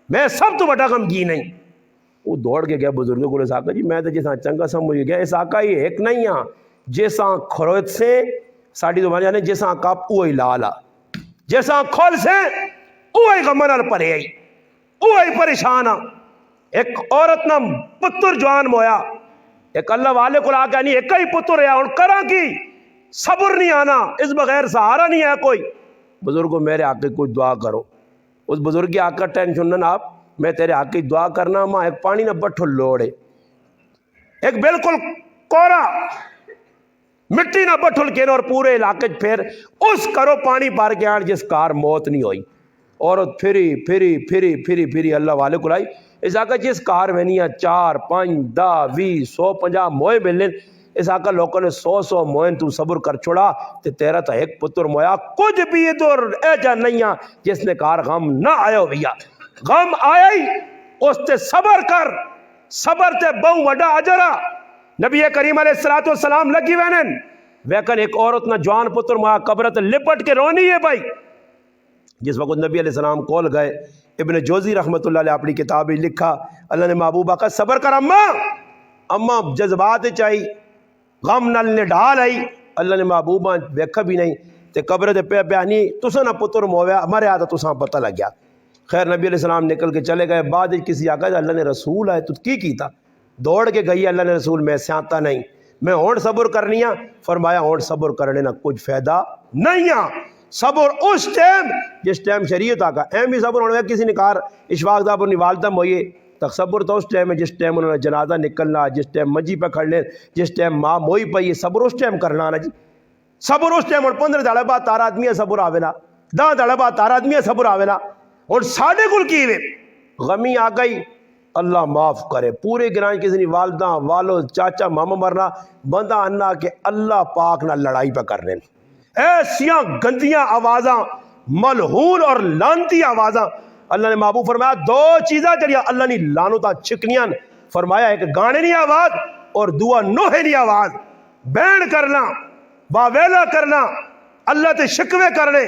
میں سب تو وڈا غم گین نہیں۔ وہ دوڑ کے گیا بزرگوں کو، اس آقا جی میں تو جیسا چنگا سمجھ گیا، اس آقا یہ ایک نہیں ہاں جیسا کھروت سے ساڑی زبان جانے جیسا کاپ اوہی لالا، جیسا کھول سے اوہی غمنال پرے آئی، اوہی پریشان ہاں۔ ایک عورت نہ پتر جوان مویا، ایک اللہ والے کو آگیا نہیں ایک ہی پتر ہے اور کرا کی صبر نہیں آنا، اس بغیر سہارا نہیں ہے کوئی۔ بزرگوں میرے آقا کوئی دعا کرو، اس بزرگی آقا ٹینشن نہ آپ، میں تیرے آقا دعا کرنا، ماں ایک پانی نہ بٹھو لوڑے، ایک بالکل کورا مٹی نہ بٹھل کے اور پورے علاقے پھر اس کرو پانی پار کے آن جس کار موت نہیں ہوئی، عورت پھری اللہ والے کو لائی، اس آقا جس کار وینیا 4 5 10 20 150 موئے ملن، اس آقا لوگوں نے 100 موئن تو صبر کر چھوڑا تے تیرا تا ایک پتر مویا، کچھ بھی ادھر ایجا نہیں ہے جس نے کار غم نہ آیا ہویا، غم آیا ہی اس تے صبر کر، صبر تے بہو وڈا اجرا۔ نبی کریم علیہ السلام لگی وینن ویکن ایک عورت نہ جوان پتر مویا قبرت لپٹ کے رونی ہے بھائی، جس وقت نبی علیہ السلام کول گئے، ابن جوزی رحمت اللہ علیہ اپنی کتاب ہی لکھا، اللہ نے محبوبہ کا صبر کر اماں جذبات چاہی غم نل نے ڈھال آئی، اللہ نے محبوبہ ویکھا بھی نہیں تے قبر تے پہ نہیں تسا نہ پتر مویا مرے آتا تسا پتہ لگ گیا۔ خیر نبی علیہ السلام نکل کے چلے گئے، بعد کسی آقا اللہ نے رسول آئے تو کی کیتا، دوڑ کے گئی اللہ نے رسول میں سیانتا نہیں، میں ہون صبر کرنی ہاں، فرمایا ہون صبر کرنے نہ کچھ فائدہ نہیں ہاں۔ صبر اس ٹائم جس ٹائم شریعت آقا ایم بھی صبر ہونے کسی نے کہا اشفاق صاحب اپنی والدہ موئیے تو صبر تو اس ٹائم ہے جس ٹائم انہوں نے جنازہ نکلنا، جس ٹائم مجی پہ کھڑنے، جس ٹائم ماں موئی پہ، یہ صبر اس ٹائم کرنا نا جی۔ صبر اس ٹائم اور 15 دہڑے بعد تارا آدمی ہے صبر آوے نا، 10 دہڑے بعد تارا آدمی ہے صبر آوے نا۔ اور ساڑھے کل کی وے غمی آ گئی، اللہ معاف کرے پورے گرائیں کسی نے والدہ والو چاچا ماما مرنا بندہ انا کہ اللہ پاک نہ لڑائی پہ کرنے، ایسیاں گندیاں آوازاں ملعون اور لانتی آوازاں۔ اللہ نے محبوب فرمایا دو چیزاں جڑیاں اللہ نے لانوتا چھکنیاں، فرمایا ایک گانے نہیں آواز اور دعا نوہے نہیں آواز، بین کرنا باویلا کرنا اللہ تے شکوے کرنے۔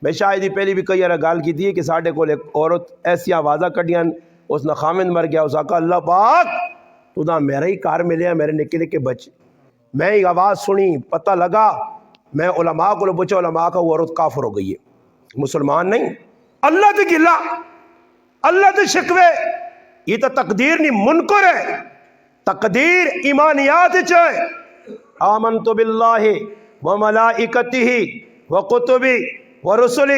میں شاید ہی پہلی بھی کئی بار گال کی تھی کہ ساڑھے کو ایک عورت ایسی آوازہ کڑیاں، اس نے خامن مر گیا، اس آقا اللہ پاک تو دا میرا ہی کار ملیا میرے نکے نکے بچے، میں ہی آواز سنی پتہ لگا، میں علماء کو پوچھا، علماء کا وہ عورت کافر ہو گئی ہے، مسلمان نہیں۔ اللہ تے گلا اللہ تے شکوے، یہ تو تقدیر نہیں منکر ہے، تقدیر ایمانیات چاہے آمنت باللہ وملائکتہ وکتبہ ورسلہ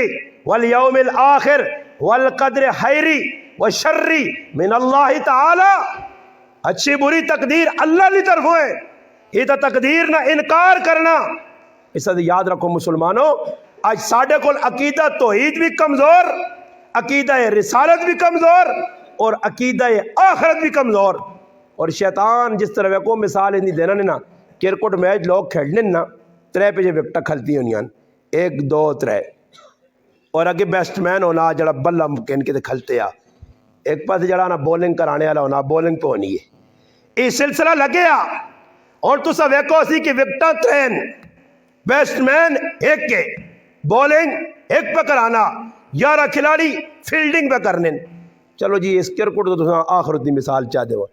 والیوم الآخر والقدر خیری وشری من اللہ تعالی۔ اچھی بری تقدیر اللہ کی طرف ہے، یہ تو تقدیر نہ انکار کرنا۔ اس سے یاد رکھو مسلمانوں، آج ساڑھے کول عقیدہ توحید بھی کمزور، عقیدہ رسالت بھی کمزور اور عقیدہ آخرت بھی کمزور۔ اور شیطان جس طرح کو مثال نہیں دینا نا، کرکٹ میچ لوگ کھیلنے نا 3 پیجے وکٹاں کھلتی ہونی، 1 2 3 اور اگے بیسٹ مین ہونا جڑا بلہ ممکن کے کھلتے آ، ایک پاس جڑا نا بولنگ کرانے والا ہونا، بولنگ پہ ہونی ہے، یہ سلسلہ لگے آ اور تو سب ایک اسی کی وکٹاں 3، بیسٹ مین 1 کے بولنگ 1 پہ کرانا، 11 کھلاڑی فیلڈنگ پہ کرنے۔ چلو جی اس کرکٹ تو تساں آخرت دی مثال چاہ دے ہو،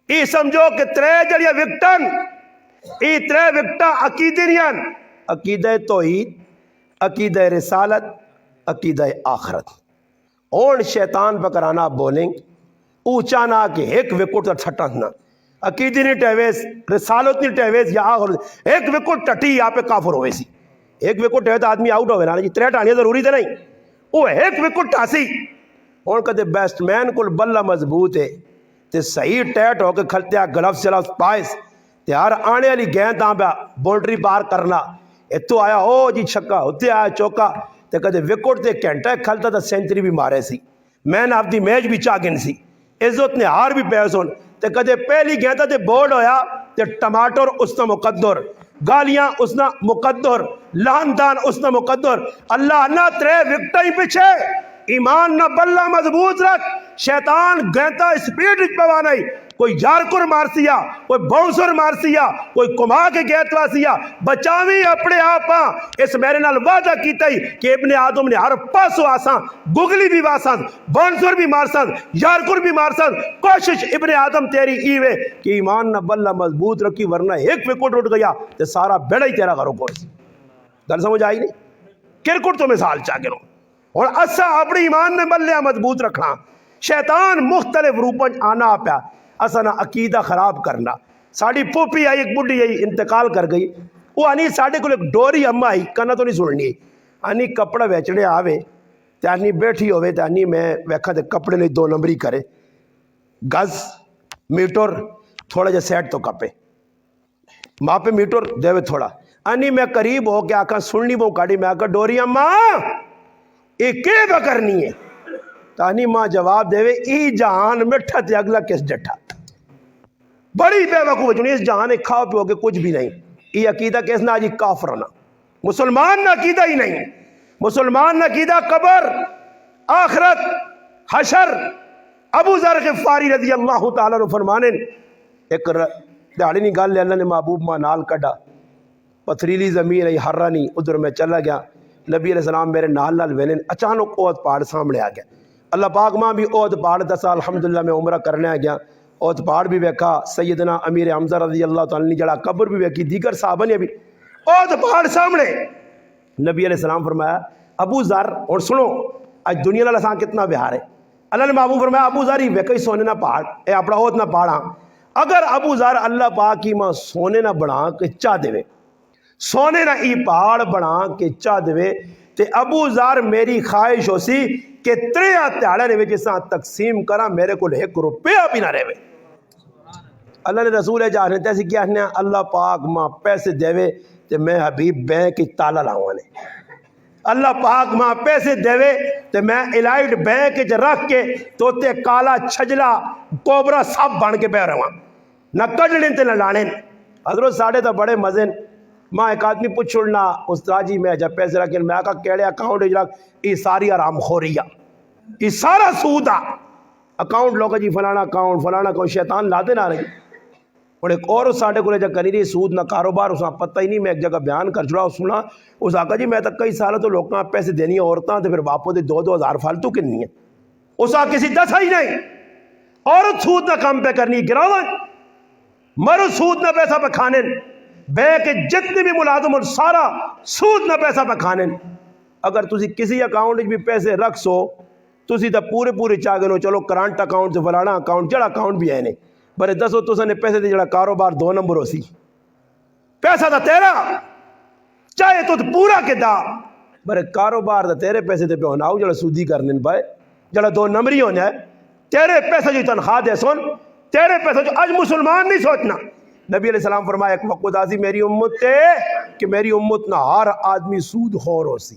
یہ سمجھو کہ 3 جڑیاں وکٹاں، یہ 3 وکٹاں عقیدیاں، عقیدہ توحید، عقیدہ رسالت، عقیدہ آخرت۔ اور شیطان پہ کرانا بولنگ اونچا نہ کہ 1 وکٹ تو چھٹا نہ، عقیدی نہیں ٹیویس رسالت نہیں ٹیویس یا آخرت، 1 وکٹ ٹٹی یا پہ کافر ہوئے سی، 1 وکٹ ہے تو آدمی آؤٹ ہوئے نا جی، 3 ٹانیاں ضروری تھے نہیں، وہ 1 وکٹ ٹاسی۔ اور کہتے بیسٹ مین کو بلہ مضبوط ہے تے صحیح ٹیٹ ہو کے کھلتے آ گلفز سلفز پائس تے ہر آنے والی گیند آ پہ بولڈری پار کرنا، اتو آیا ہو جی چھکا، ہوتے آیا چوکا، تے کہتے وکٹ تے گھنٹہ کھلتا تا سینچری بھی مارے سی، مین آف دی میچ بھی چاگن سی، عزت نے ہار بھی پیس ہون، تے کہتے پہلی گیندہ تے بورڈ ہویا تے ٹماٹر اس نے مقدر، گالیاں اس نے مقدر، لہن دان اس نے مقدر، اللہ نہ 3 وکٹیں پیچھے، ایمان نہ بلہ مضبوط رکھ، شیطان گینتا سپیڈ پوا نہیں، کوئی یارکر مار سیا، کوئی باؤنسر مار سیا، کوئی کما کے گیتوا سیا، بچاوی اپنے آپاں، اس میرے نال وعدہ کیتا ہی کہ ابن آدم نے ہر پاسو آساں، گگلی بھی واساں، باؤنسر بھی مارساں، یارکر بھی مارساں، کوشش ابن آدم تیری ایوے کہ ایمان نہ بلہ مضبوط رکھی، ورنہ 1 وکٹ اٹھ گیا تو سارا بیڑا ہی تیرا گھروں کوئی سی۔ گل سمجھ آئی نہیں؟ کرکٹ تو مثال چاہ کرو اور اسا اپنی ایمان نے بلیا مضبوط رکھنا، شیطان مختلف روپاں آنا پیا، اسا نہ عقیدہ خراب کرنا۔ ساڑی پوپی آئی ایک بڑھی آئی انتقال کر گئی، وہ آنی ساڑے کو ایک ڈوری اما آئی کنا تو نہیں سننی، آنی کپڑا ویچنے آوے تے آنی بیٹھی ہوئے تے آنی میں ویکھا تے کپڑے نے 2 نمبری کرے، گز میٹر تھوڑا جا سیٹ تو کپے ماں پہ میٹر دے تھوڑا، آنی میں قریب ہو کے آکھا سننی وہ کاڑی، میں آکھا ڈوری اما ایک کے بکرنی ہے، تانی ماں جواب دے وے ای جہان مٹھا تے اگلا کس جٹھا، بڑی بے وقوف چنی، اس جہان ایک کھاؤ پیو کے کچھ بھی نہیں، ای عقیدہ کس نہ جی کافرنا، مسلمان نہ عقیدہ ہی نہیں، مسلمان نہ عقیدہ قبر آخرت حشر۔ ابو ذر غفاری رضی اللہ تعالیٰ نے فرمانے ایک دہاڑی نہیں گل اللہ نے محبوب ماں نال کڈا، پتھریلی زمین ہے ہرا نہیں، ادھر میں چلا گیا، نبی علیہ السلام میرے نال نال ویلن، اچانک اوت پہاڑ سامنے آ گیا، اللہ پاک ماں بھی اوت پہاڑ دسا، الحمدللہ میں عمرہ کرنے آ گیا، اوت پہاڑ بھی ویکھا، سیدنا امیر حمزہ رضی اللہ تعالیٰ نے جڑا قبر بھی ویکھی، دیگر صحابہ نے بھی اوت پہاڑ سامنے۔ نبی علیہ السلام فرمایا ابو ذر اور سنو آج دنیا نال اساں کتنا بہار ہے، اللہ نے محبوب فرمایا ابو ذر ہی ویکھئی سونے نہ پہاڑ، اے اپنا اوت نہ پہاڑا، اگر ابو ذر اللہ پاک کی ماں سونے نہ بنا کے چاہ دے، سونے نہ ای پہاڑ بنا کے چاہ دے، تے ابو ذر میری خواہش ہو سی کہ 3 تہاڑے نے جساں تقسیم کرا میرے کو 1 روپیہ بھی نہ رہے۔ اللہ نے رسول جانے تیسی کیا ہے اللہ پاک ماں پیسے دے تے میں حبیب بینک کی تالا لاؤں نے، اللہ پاک ماں پیسے دے تے میں الائٹ بینک چ رکھ کے تو تے کالا چھجلا کوبرا سب بن کے بہ رہا نہ کڈنے تے نہ لانے۔ حضرت ساڑھے تو بڑے مزے ماں ایک آدمی پوچھنا استاد جی میں جب پیسے رکھیں میں کہا کیڑے اکاؤنٹ رکھ، یہ ساری آرام خوری ہے، یہ سارا سود آ اکاؤنٹ لوگ جی فلانا اکاؤنٹ شیطان لاتے نہ رہی۔ اور ایک اور ساڑھے کو جب کری رہی سود نہ کاروبار اس پتہ ہی نہیں، میں ایک جگہ بیان کر چڑا سنا اس آقا جی میں تک کئی سالوں تو لوگوں پیسے دینی عورتاں تو پھر باپو دے 2-2 ہزار فالتو کنی ہے، اس آ کسی دس ہی نہیں۔ عورت سود نہ کام پہ کرنی گراویں، مرد سود نہ پیسہ پہ کھانے، بینک جتنے بھی ملازم سارا سود نہ پیسہ پہ کھانے۔ اگر تسی کسی اکاؤنٹ بھی پیسے رکھ سو تسی تو پورے چاہ گئے چلو کرنٹ اکاؤنٹ سے فلانا اکاؤنٹ جڑا اکاؤنٹ بھی ہے نہیں برے دسو تسا نے پیسے دے جڑا کاروبار 2 نمبر ہو سی، پیسہ تا تیرا چاہے تو پورا کے دا برے کاروبار تا تیرے پیسے دے پہ ہونا ہو جڑا سودی کرنے بھائی جڑا 2 نمبری ہونا ہے، تیرے پیسے جو تنخواہ دے سن تیرے پیسے جو آج مسلمان نہیں سوچنا۔ نبی علیہ السلام فرمایا ایک وقت آسی میری امت تے کہ میری امت نہ ہر آدمی سود خور ہو سی،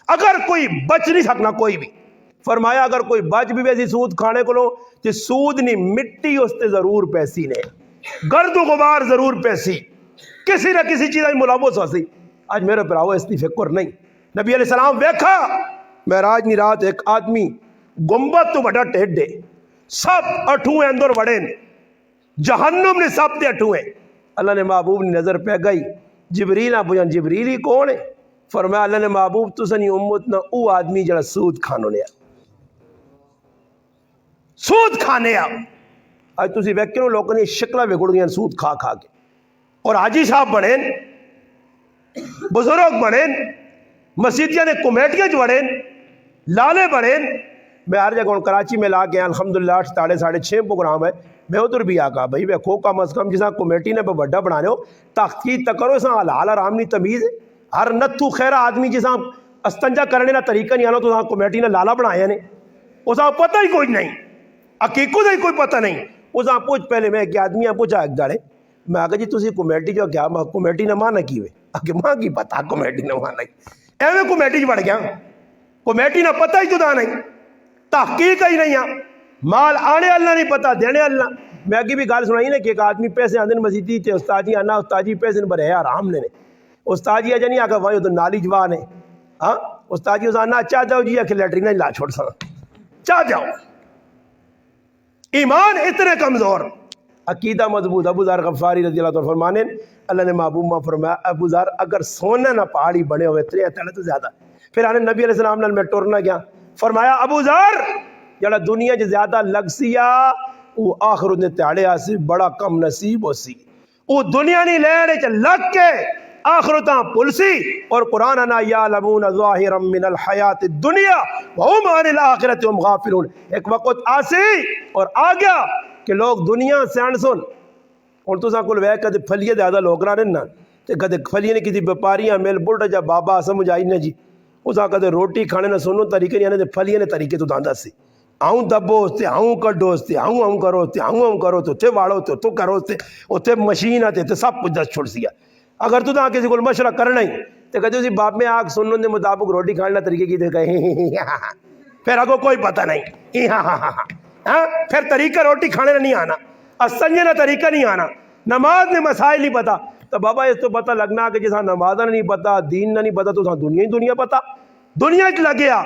اگر کوئی بچ نہیں سکنا کوئی بھی، فرمایا اگر کوئی بچ بھی ویسی سود کھانے کو لو تو سود نہیں مٹی اس تے ضرور پیسی نے، گرد و غبار ضرور پیسی، کسی نہ کسی چیز ملوث ہو سی۔ آج میرے پراؤ اس کی فکر نہیں۔ نبی علیہ السلام ویکھا معراج نی رات ایک آدمی گنبد تو بڑا ٹیڈ دے سب اٹھویں اندر وڑے جہنم نے سب تے اٹھویں۔ اللہ نے محبوب نے نظر پہ گئی جبریل پوچھا جبریل ہی کون ہے؟ فرمایا اللہ نے محبوب تسنی امت نہ او آدمی جڑا سود کھانو نے سود کھانے آ۔ آج تسی ویکھو لوگوں نے شکلیں بگڑ گئی سود کھا کھا کے، اور حاجی صاحب بنے بزرگ بنے مسجدیاں نے کمیٹیاں جوڑیں لالے بڑھیں۔ میں ہر جگہ کراچی میں لا کے الحمدللہ 8:30 پروگرام ہے میں ادھر بھی آگا بھائی ویکھو کم از کم جسا کمیٹی نے بڑا بنانے ہو تحقیق تک کرو اساں حلال حرام نہیں تمیز ہے۔ ہر نتھو خیرہ آدمی جسا استنجا کرنے نہ طریقہ نہیں آنا تو کمیٹی نے لالا بنایا نے اساں پتہ ہی کوئی نہیں، حقیقت ہی کوئی پتہ نہیں۔ اساں پوچھ پہلے میں ایک آدمی پوچھا ایک داڑے میں آگا جی تسی کمیٹی جو کیا کمیٹی نے مانا کی ہوئے آگے ماں کی پتہ کمیٹی نے مانا کی ایویں کمیٹی بڑھ گیا کمیٹی نہ پتہ ہی جدا نہیں تحقیق ہی نہیں ہے مال آنے اللہ نہیں پتہ دینے اللہ۔ میں اگی بھی گال سنائی نا کہ ایک آدمی پیسے آندن مسجدی تے استاد جی آنا استاد جی پیسے بڑے حرام نے استاد جی اجا نہیں آگا وہاں تو نالی جوان ہے ہاں استاد جی آنا چاہ جاؤ جی کہ لیٹرین لا چھوڑ سا چاہ جاؤ۔ ایمان اتنے کمزور عقیدہ مضبوط۔ ابو ذر غفاری رضی اللہ عنہ فرمانے اللہ نے محبوب ماں فرمایا ابو ذر اگر سونا نہ پہاڑی بنے ہوئے تلے تو زیادہ۔ پھر آنے نبی علیہ السلام نے میں ٹورنا گیا فرمایا ابو ذر جڑا دنیا جو زیادہ لگ سیا وہ آخر نے تیاڑے آسی بڑا کم نصیب ہو سی، وہ دنیا نہیں لینے چا لگ کے آخرتاں پلسی۔ اور قرآن انا یعلمون ظاہرا من الحیات الدنیا وهم عن الاخرۃ هم غافلون۔ ایک وقت آسی اور آ گیا کہ لوگ دنیا سے انسن اور تو ساں کل وے کدے پھلیے زیادہ لوگ رہنے نا تے کدے پھلیے نے کسی بیپاریاں مل بڑھا جا بابا سمجھ آئی نا جی اس آ کدے روٹی کھانے نہ سنو طریقے نہیں آنے تے پھلیے نے طریقے تو داندا سی آؤں دبو تے آؤں کڈو تے آؤں کرو تے آؤں کرو تے واڑو تے تو کرو تے اوتے مشین آتے تے سب کچھ دس چھوڑ سیا۔ اگر تو تاں کسی کو مشورہ کرنا ہی تے کہتے اسی باپ میں آگ سنن دے مطابق روٹی کھانے طریقے کی تے کہیں پھر اگو کوئی پتہ نہیں ہاں پھر طریقہ روٹی کھانے نہیں آنا استنجے نہ طریقہ نہیں آنا نماز نے مسائل نہیں پتا تو بابا اس تو پتہ لگنا کہ جیسا نماز نہیں پتا دین نہ نہیں پتا تو دنیا ہی دنیا پتا دنیا چ لگیا۔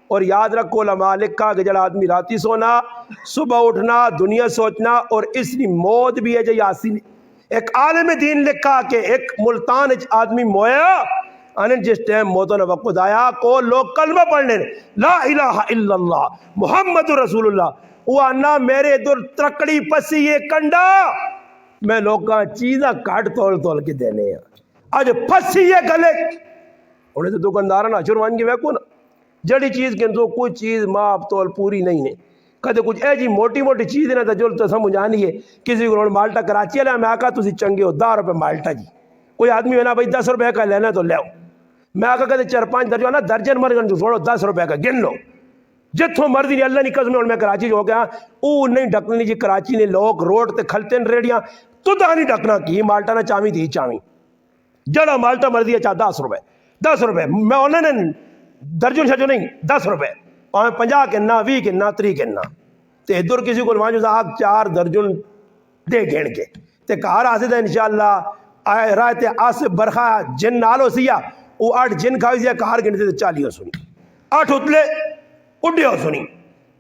اور یاد رکھو علماء لکھا کہ جڑا آدمی راتی سونا صبح اٹھنا دنیا سوچنا اور اس کی موت بھی ہے جو یاسی نے۔ ایک عالم دین لکھا کہ ایک ملتان آدمی مویا انہیں جس ٹائم موتوں نے وقت آیا کو لوگ کلمہ پڑھنے لا الہ الا اللہ محمد رسول اللہ وہ آنا میرے در ترکڑی پسی یہ کنڈا میں لوگاں چیزاں کاٹ تول تول کے دینے ہیں آج پسی یہ گلے انہیں تو دکاندارہ نہ چروان کے ویکو نا جڑی چیز کے تو کوئی چیز ماپ تول پوری نہیں ہے کدے کچھ اے جی موٹی موٹی چیز نہ جو تو سمجھ آنی ہے کسی کو مالٹا کراچی والا میں آکا تسی چنگے ہو 10 روپے مالٹا جی کوئی آدمی ہے نا بھائی 10 روپے کا لینا تو لے میں آکا کدے 4-5 درجن نا درجن مر گن چھوڑو 10 روپے کا گن لو جتوں مرضی نہیں اللہ نہیں قسم میں کراچی جو گیا او نہیں ڈکنی جی کراچی نے لوگ روڈ تے کھلتے ہیں ریڑیاں تو دا نہیں ڈکنا کی مالٹا نہ چاویں تھی چاویں جڑا مالٹا مرضی ہے چاہ 10 روپے میں انہوں نے درجن شجو نہیں 10 روپے 50 کہنا 20 کہنا 30 کہنا تے ادھر کسی کو وہاں جو 4 درجن دے گھن کے تے کار آسے دا انشاءاللہ رائے تے آسے برخا جن نالو سیا وہ 8 جن کھاوی سیا کار گھنٹے تے 40 ہو سنی 8 اتلے اڈے ہو سنی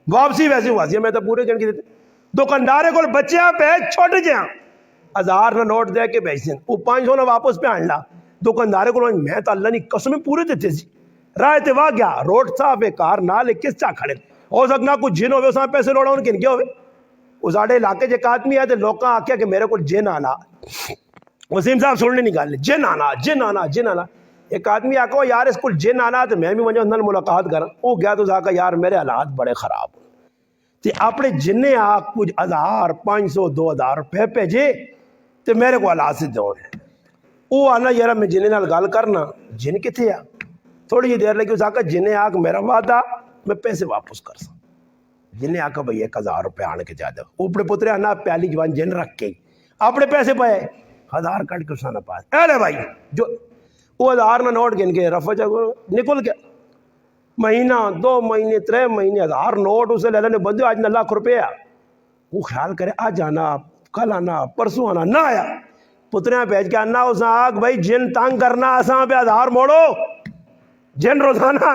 واپسی ویسے ہوا سیا میں تو پورے گھن کے دیتے دکاندارے کو بچیاں پہ چھوٹے جہاں 1000 نہ نوٹ دے کے بیچ سن وہ 500 نہ واپس پہ آنڈا دکاندارے کو میں تو اللہ نہیں قسمیں پورے دیتے سی رائے تے واہ گیا روڈ صاحب کار نالے کس چاہ کھڑے ہو سکنا کچھ جن ہوئے اس میں پیسے لوڑا ان کن کیا ہوئے اس آڑے علاقے جے آدمی ہے تو لوکاں آکیا کہ میرے کو جن آنا وسیم صاحب سننے نکال لے جن آنا ایک آدمی آکا یار اس کو جن آنا تو میں بھی مجھے اندر ملاقات کرا وہ گیا تو آکا یار میرے حالات بڑے خراب ہو تے اپنے جنیں آکھ کچھ 1000 500 2000 روپے پیجے تے میرے کو حالات سے دون ہے وہ آنا یار میں جنیں نال گال کرنا جن کتے آ تھوڑی جی دیر لگی اس آکا جنہیں آکھ میرا وعدہ میں پیسے واپس کر سا جنہیں آکا بھئی 1000 روپے آنے کے جا دے اوپڑے پترے آنا پیالی جوان جن رکھ کے اپنے پیسے پائے 1000 کٹ کے اس نے پاس اے بھائی جو وہ 1000 نہ نوٹ گن کے رفع جگہ نکل گیا مہینہ 2 مہینے 3 مہینے 1000 نوٹ اسے لے لینے بندے آج 9 لاکھ روپے وہ خیال کرے آج آنا کل آنا پرسوں آنا نہ آیا پتریاں بیچ کے آنا اس آگ بھائی جن تانگ کرنا آساں پہ 1000 موڑو جن روزانہ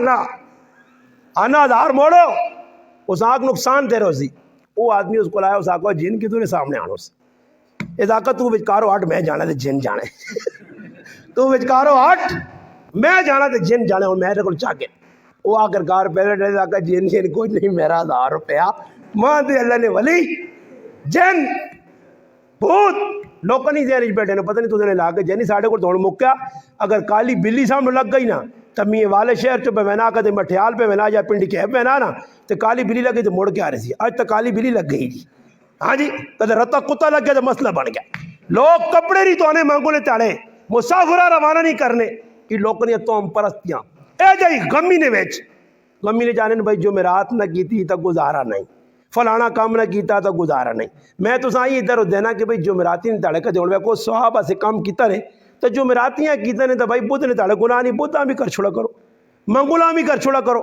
آنا 1000 موڑو اس آگ نقصان دے روزی وہ آدمی اس کو لایا اس آگ جن کی تو سامنے آنا اس اس آگ تو بچکارو ہٹ میں جانا تھے جن جانے تو بچکارو ہٹ میں جانا تھے جن جانے اور میرے کو چاہ کے وہ آ کر کار پہلے ڈھے آگا جن کوئی نہیں میرا 1000 روپیہ ماں دے اللہ نے ولی جن بہت لوکاں نہیں زیرش بیٹھے نا پتہ نہیں تو نے لا کے جنی ساڑھے کو دوڑ مکیا اگر کالی بلی سامنے لگ گئی نا تب میں والے شہر چو پہ میں نہ کہتے مٹھیال پہ میں نہ جا پنڈی کے میں نہ تو کالی بلی لگ گئی تو موڑ کے آ رہی سی آج تک کالی بلی لگ گئی جی ہاں جی کہتے رتا کتا لگ گیا تو مسئلہ بن گیا لوگ کپڑے نہیں تونے مانگو لے تاڑے مسافرہ روانہ نہیں کرنے کہ لوگوں نے تو ہم پرستیاں اے جائی غمی نے بیچ غمی نے جانے بھائی جو میرات نہ کی تھی تک گزارا نہیں فلانا کام نہ کیتا تو گزارا نہیں میں تو سائیں ادھر دینا کہ بھئی جو میراتی نے تاڑے کا جوڑ کو صحابہ سے کام کیتا رہے تو جو میراتیاں کیتا نے تو بھائی بدھ نے تاڑے گناہ نہیں بدھ بھی کر چھوڑا کرو منگولا بھی کر چھوڑا کرو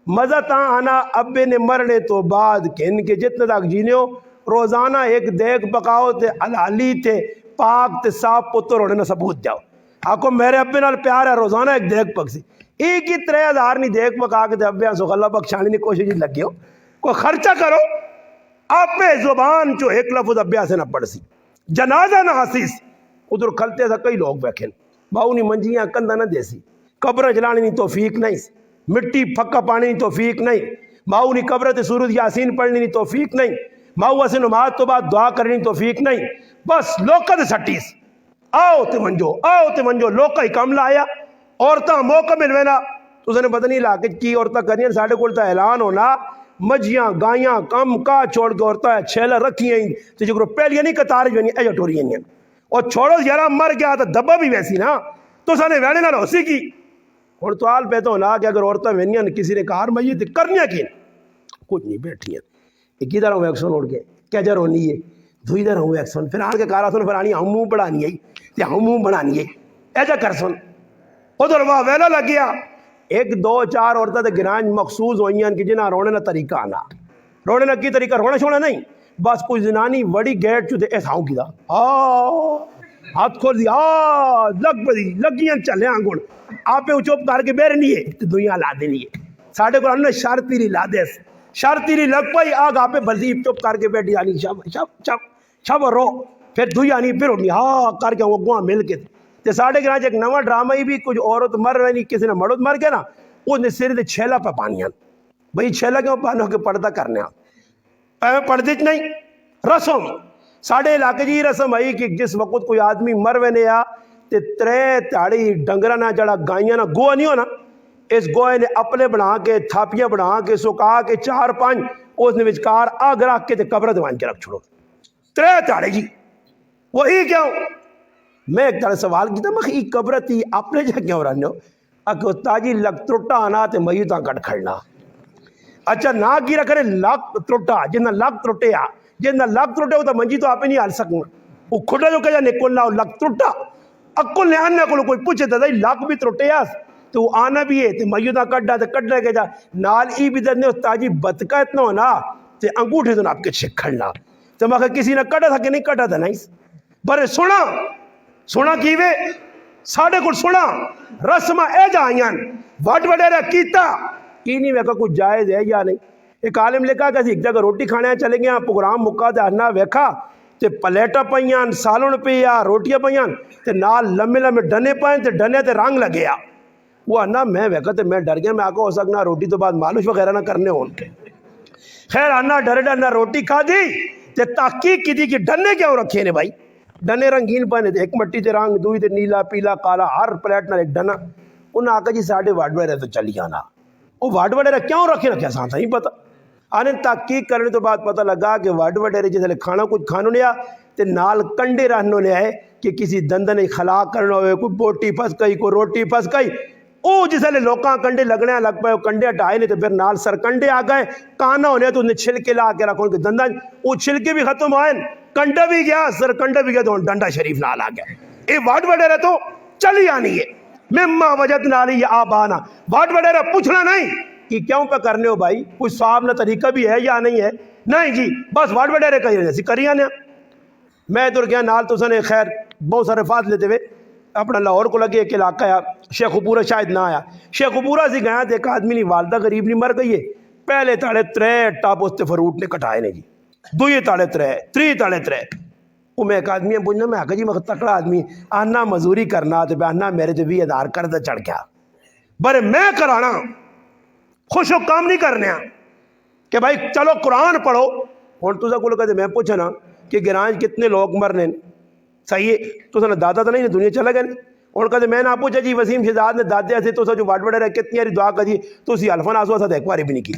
مزہ تاں آنا ابے نے مرنے تو بعد کہ ان کے جتنے تک جینے ہو روزانہ ایک دیکھ پکاؤ تے حلالی تے پاک تے صاف پتر ہونے نہ ثبوت جاؤ آکو میرے ابے نال پیار ہے روزانہ ایک دیکھ پک سی ایک ہی 3000 نہیں دیکھ پکا کے ابے سو اللہ بخشانی نے کوشش لگی ہو کوئی خرچہ کرو آپ پہ زبان جو ایک لفظ ابیا سے نہ پڑ سی جنازہ نہ حسیس ادھر کھلتے تھا کئی لوگ بیٹھے باؤ نہیں منجیاں کندہ نہ دیسی قبر جلانے نہیں توفیق نہیں مٹی پھکا پانی نہیں توفیق نہیں باؤ نہیں قبر تے سورۃ یاسین پڑھنی نہیں توفیق نہیں ماؤ اسے نماز تو بعد دعا کرنی توفیق نہیں بس لوکا دے سٹیس آؤ تے منجو لوکا ہی کم لایا عورتاں موقع ملوے نا تو اس نے پتہ نہیں علاقے کی عورتاں کرنی ساڑھے کولتا اعلان ہونا مجھیاں گائیاں کم کا چھوڑ کے عورتاں چھیلہ رکھی ہیں تو جو پہلے نہیں کتار جو نہیں ایجا ٹوری ہیں اور چھوڑو یارہ مر گیا تو دبا بھی ویسی نا تو سانے ویڑے نہ روسی کی اور تو آل پہ تو ہونا کہ اگر عورتاں وینیاں کسی نے کار میت کرنیا کی کچھ نہیں بیٹھی ہیں ایک ادھر ہوں ایکسون اڑ کے کیا جر ہونی ہے دو ادھر ہوں ایکسون پھر آن کے کارا سن پھر آنی ہم منہ بڑھانی ہے یا ہم منہ بڑھانی ہے ایجا کر سن ادھر وہاں ویلا لگ گیا 1 2 4 عورتیں تے گرانج مخصوص ہوئی ہیں کہ جنہاں رونے نہ طریقہ آنا رونے نہ کی طریقہ رونے چھوڑا نہیں بس کوئی زنانی وڑی گیٹ چو دے ایسا ہوں کی دا ہاتھ کھول دیا لگ بدی لگیاں چلے آنگوڑ آپ پہ چوپ کر کے بیرے نہیں ہے دنیا لا دے نہیں ہے ساڑھے کو انہوں نے شارتیری لا دے شارتیری لگ پائی آگ آپ پہ بلزیب چوپ کر کے بیٹھ یعنی شب رو پھر دھوئی آنی پھر اٹھنی کر کے وہ گواں مل کے تے ساڑھے گرانچ ایک نوہ ڈرامہ ہی بھی کچھ عورت مر رہے نہیں کسی نے مرد مر گیا نا اس نے سر دے چھیلہ پہ پانیاں بھئی چھیلہ کیوں پانوں کے پردہ کرنے آن پردہ نہیں رسم ساڑھے علاقے جی رسم آئی کہ جس وقت کوئی آدمی مر وینے آ تے 3 تاڑی ڈنگرہ نہ جڑا گائیاں نہ گوہ نہیں ہونا اس گوہ نے اپلے بنا کے تھاپیاں بنا کے سکا کے 4 5 اس نے وچکار اگ رکھ کے تے قبر تے وان کے رکھ چھوڑو 3 تاڑے جی وہی کیوں میں ایک طرح سوال کیتا میں یہ قبر تی اپنے جا کیوں رہنے ہو اکو تاجی لگ ترٹا آنا تے میتاں کٹ کھڑنا اچھا نہ کی رکھنے لگ ترٹا جنہ لگ ترٹے آ جنہ لگ ترٹے ہو تو منجی تو آپ نہیں حال سکنا وہ کھڑا جو کہا نکلنا ہو لگ ترٹا اکل نے آنا کو کوئی پوچھے تھا لگ بھی ترٹے آس تو وہ آنا بھی ہے تے میتاں کٹ دا تے کٹ لے کے جا نال ای بھی درنے تاجی بدکا اتنا ہونا تے انگوٹھے تو آپ کے چھک کھڑنا تو میں کسی نے کٹا تھا کہ نہیں کٹا تھا نہیں برے سونا کیوے ساڑھے کل سونا رسمہ اے جائیاں وڈ وڈیرہ کیتا کی نہیں ویکا کچھ جائز ہے یا نہیں ایک عالم لکھا کہ ایک جگہ روٹی کھانے چلیں گے پروگرام مکا دے آنا ویکھا تے پلیٹا پائیاں سالن پیا روٹیاں پائیاں تے نال لمے لمے ڈنے پائیں تے ڈنے تے رنگ لگیا وہ آنا میں ویکھا تے میں ڈر گیا میں آگا ہو سکنا روٹی تو بعد مالش وغیرہ نہ کرنے ہون کے خیر آنا ڈرے ڈرنا روٹی کھا دی تے تحقیق کی دی کہ ڈنے کیوں رکھے نے بھائی ڈنے رنگین پانے تھے ایک مٹی تے رنگ دوئی تے نیلا پیلا کالا ہر پلیٹ نہ ایک ڈنا انہاں آکا جی ساڑھے واڈ وڈیرہ تو چلی آنا وہ واڈ وڈیرہ کیوں رکھے رکھے ساتھ نہیں پتا آنے تحقیق کرنے تو بعد پتہ لگا کہ واڈ وڈیرہ جیسے کھانا کچھ کھانوں لیا تے نال کنڈے رہنوں لیا ہے کہ کسی دندن خلا کرنا ہوئے کوئی بوٹی پھس گئی کوئی روٹی پھس گئی او جسے لوکاں کنڈے لگنے لگ پائے کنڈے ہٹائے نہیں تو پھر نال سر کنڈے آ گئے کانا ہونے تو انہیں چھلکے لا کے رکھو کہ دندن وہ چھلکے بھی ختم ہوئے کنڈا بھی گیا سر کنڈا بھی گیا تو ڈنڈا شریف نال آ گیا اے واڈ وڈیرہ تو چلی آنی ہے مما وجدنا علی آبانا واڈ وڈیرہ پوچھنا نہیں کہ کیوں پہ کرنے ہو بھائی کوئی صاحب نہ طریقہ بھی ہے یا نہیں ہے نہیں جی بس واڈ وڈیرہ کہی رہے کری آنے میں ادھر گیا نال تو سنے خیر بہت سارے فاصلے لیتے ہوئے اپنا لاہور کو لگے ایک علاقہ ہے شیخ پورا شاید نہ آیا شیخ پورا سے گیا دیکھا آدمی نہیں والدہ غریب نہیں مر گئی ہے پہلے تاڑے 3 ٹاپ اس تے فروٹ نے کٹائے نہیں جی دوئے تاڑے 3 تاڑے 3 وہ میں ایک آدمی پوچھنا میں آگا جی میں تکڑا آدمی آنا مزوری کرنا تو آنا میرے تو 20,000 کردہ چڑھ گیا برے میں کرانا خوش و کام نہیں کرنے کہ بھائی چلو قرآن پڑھو اور تو سا کو لگا میں پوچھنا کہ گرانج کتنے لوگ مرنے صحیح ہے تو سا دادا تو نہیں دنیا چلا گئے اور کہتے میں نہ پوچھا جی وسیم شہزاد نے دادے سے تو سا جو واڈ وڈیرہ کتنی ہاری دعا کری تو اسی الفا ناسو سا ایک باری بھی نہیں کی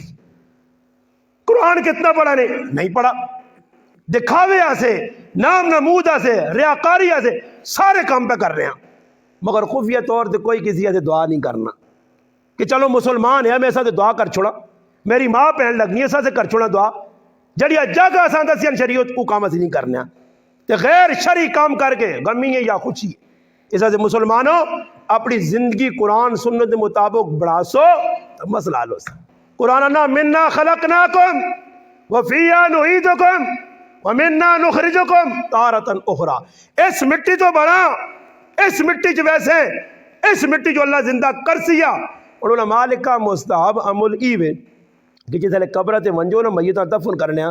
قرآن کتنا پڑھا نہیں پڑھا دکھاوے سے نام نمود سے ریاکاری سے سارے کام پہ کر رہے ہیں مگر خفیہ طور سے کوئی کسی سے دعا نہیں کرنا کہ چلو مسلمان ہے میں ساتھ دعا کر چھوڑا میری ماں پہن لگنی ہے ساتھ کر چھوڑا دعا جڑیا جگہ آسان دسیاں شریعت کو کام اسی نہیں کرنے تے غیر شرعی کام کر کے غمی ہے یا خوشی ہے اس سے مسلمانوں اپنی زندگی قرآن سنت مطابق بڑھا سو تو مسئلہ حل ہو سا قرآن انا منا خلقناکم وفیہا نعیدکم ومنا نخرجکم تارۃ اخری اس مٹی تو بڑھا اس مٹی جو ویسے اس مٹی جو اللہ زندہ کر سیا اور علماء لکھا مستحب عمل ایوے کہ جیسے قبرت منجو نا میتاں دفن کرنے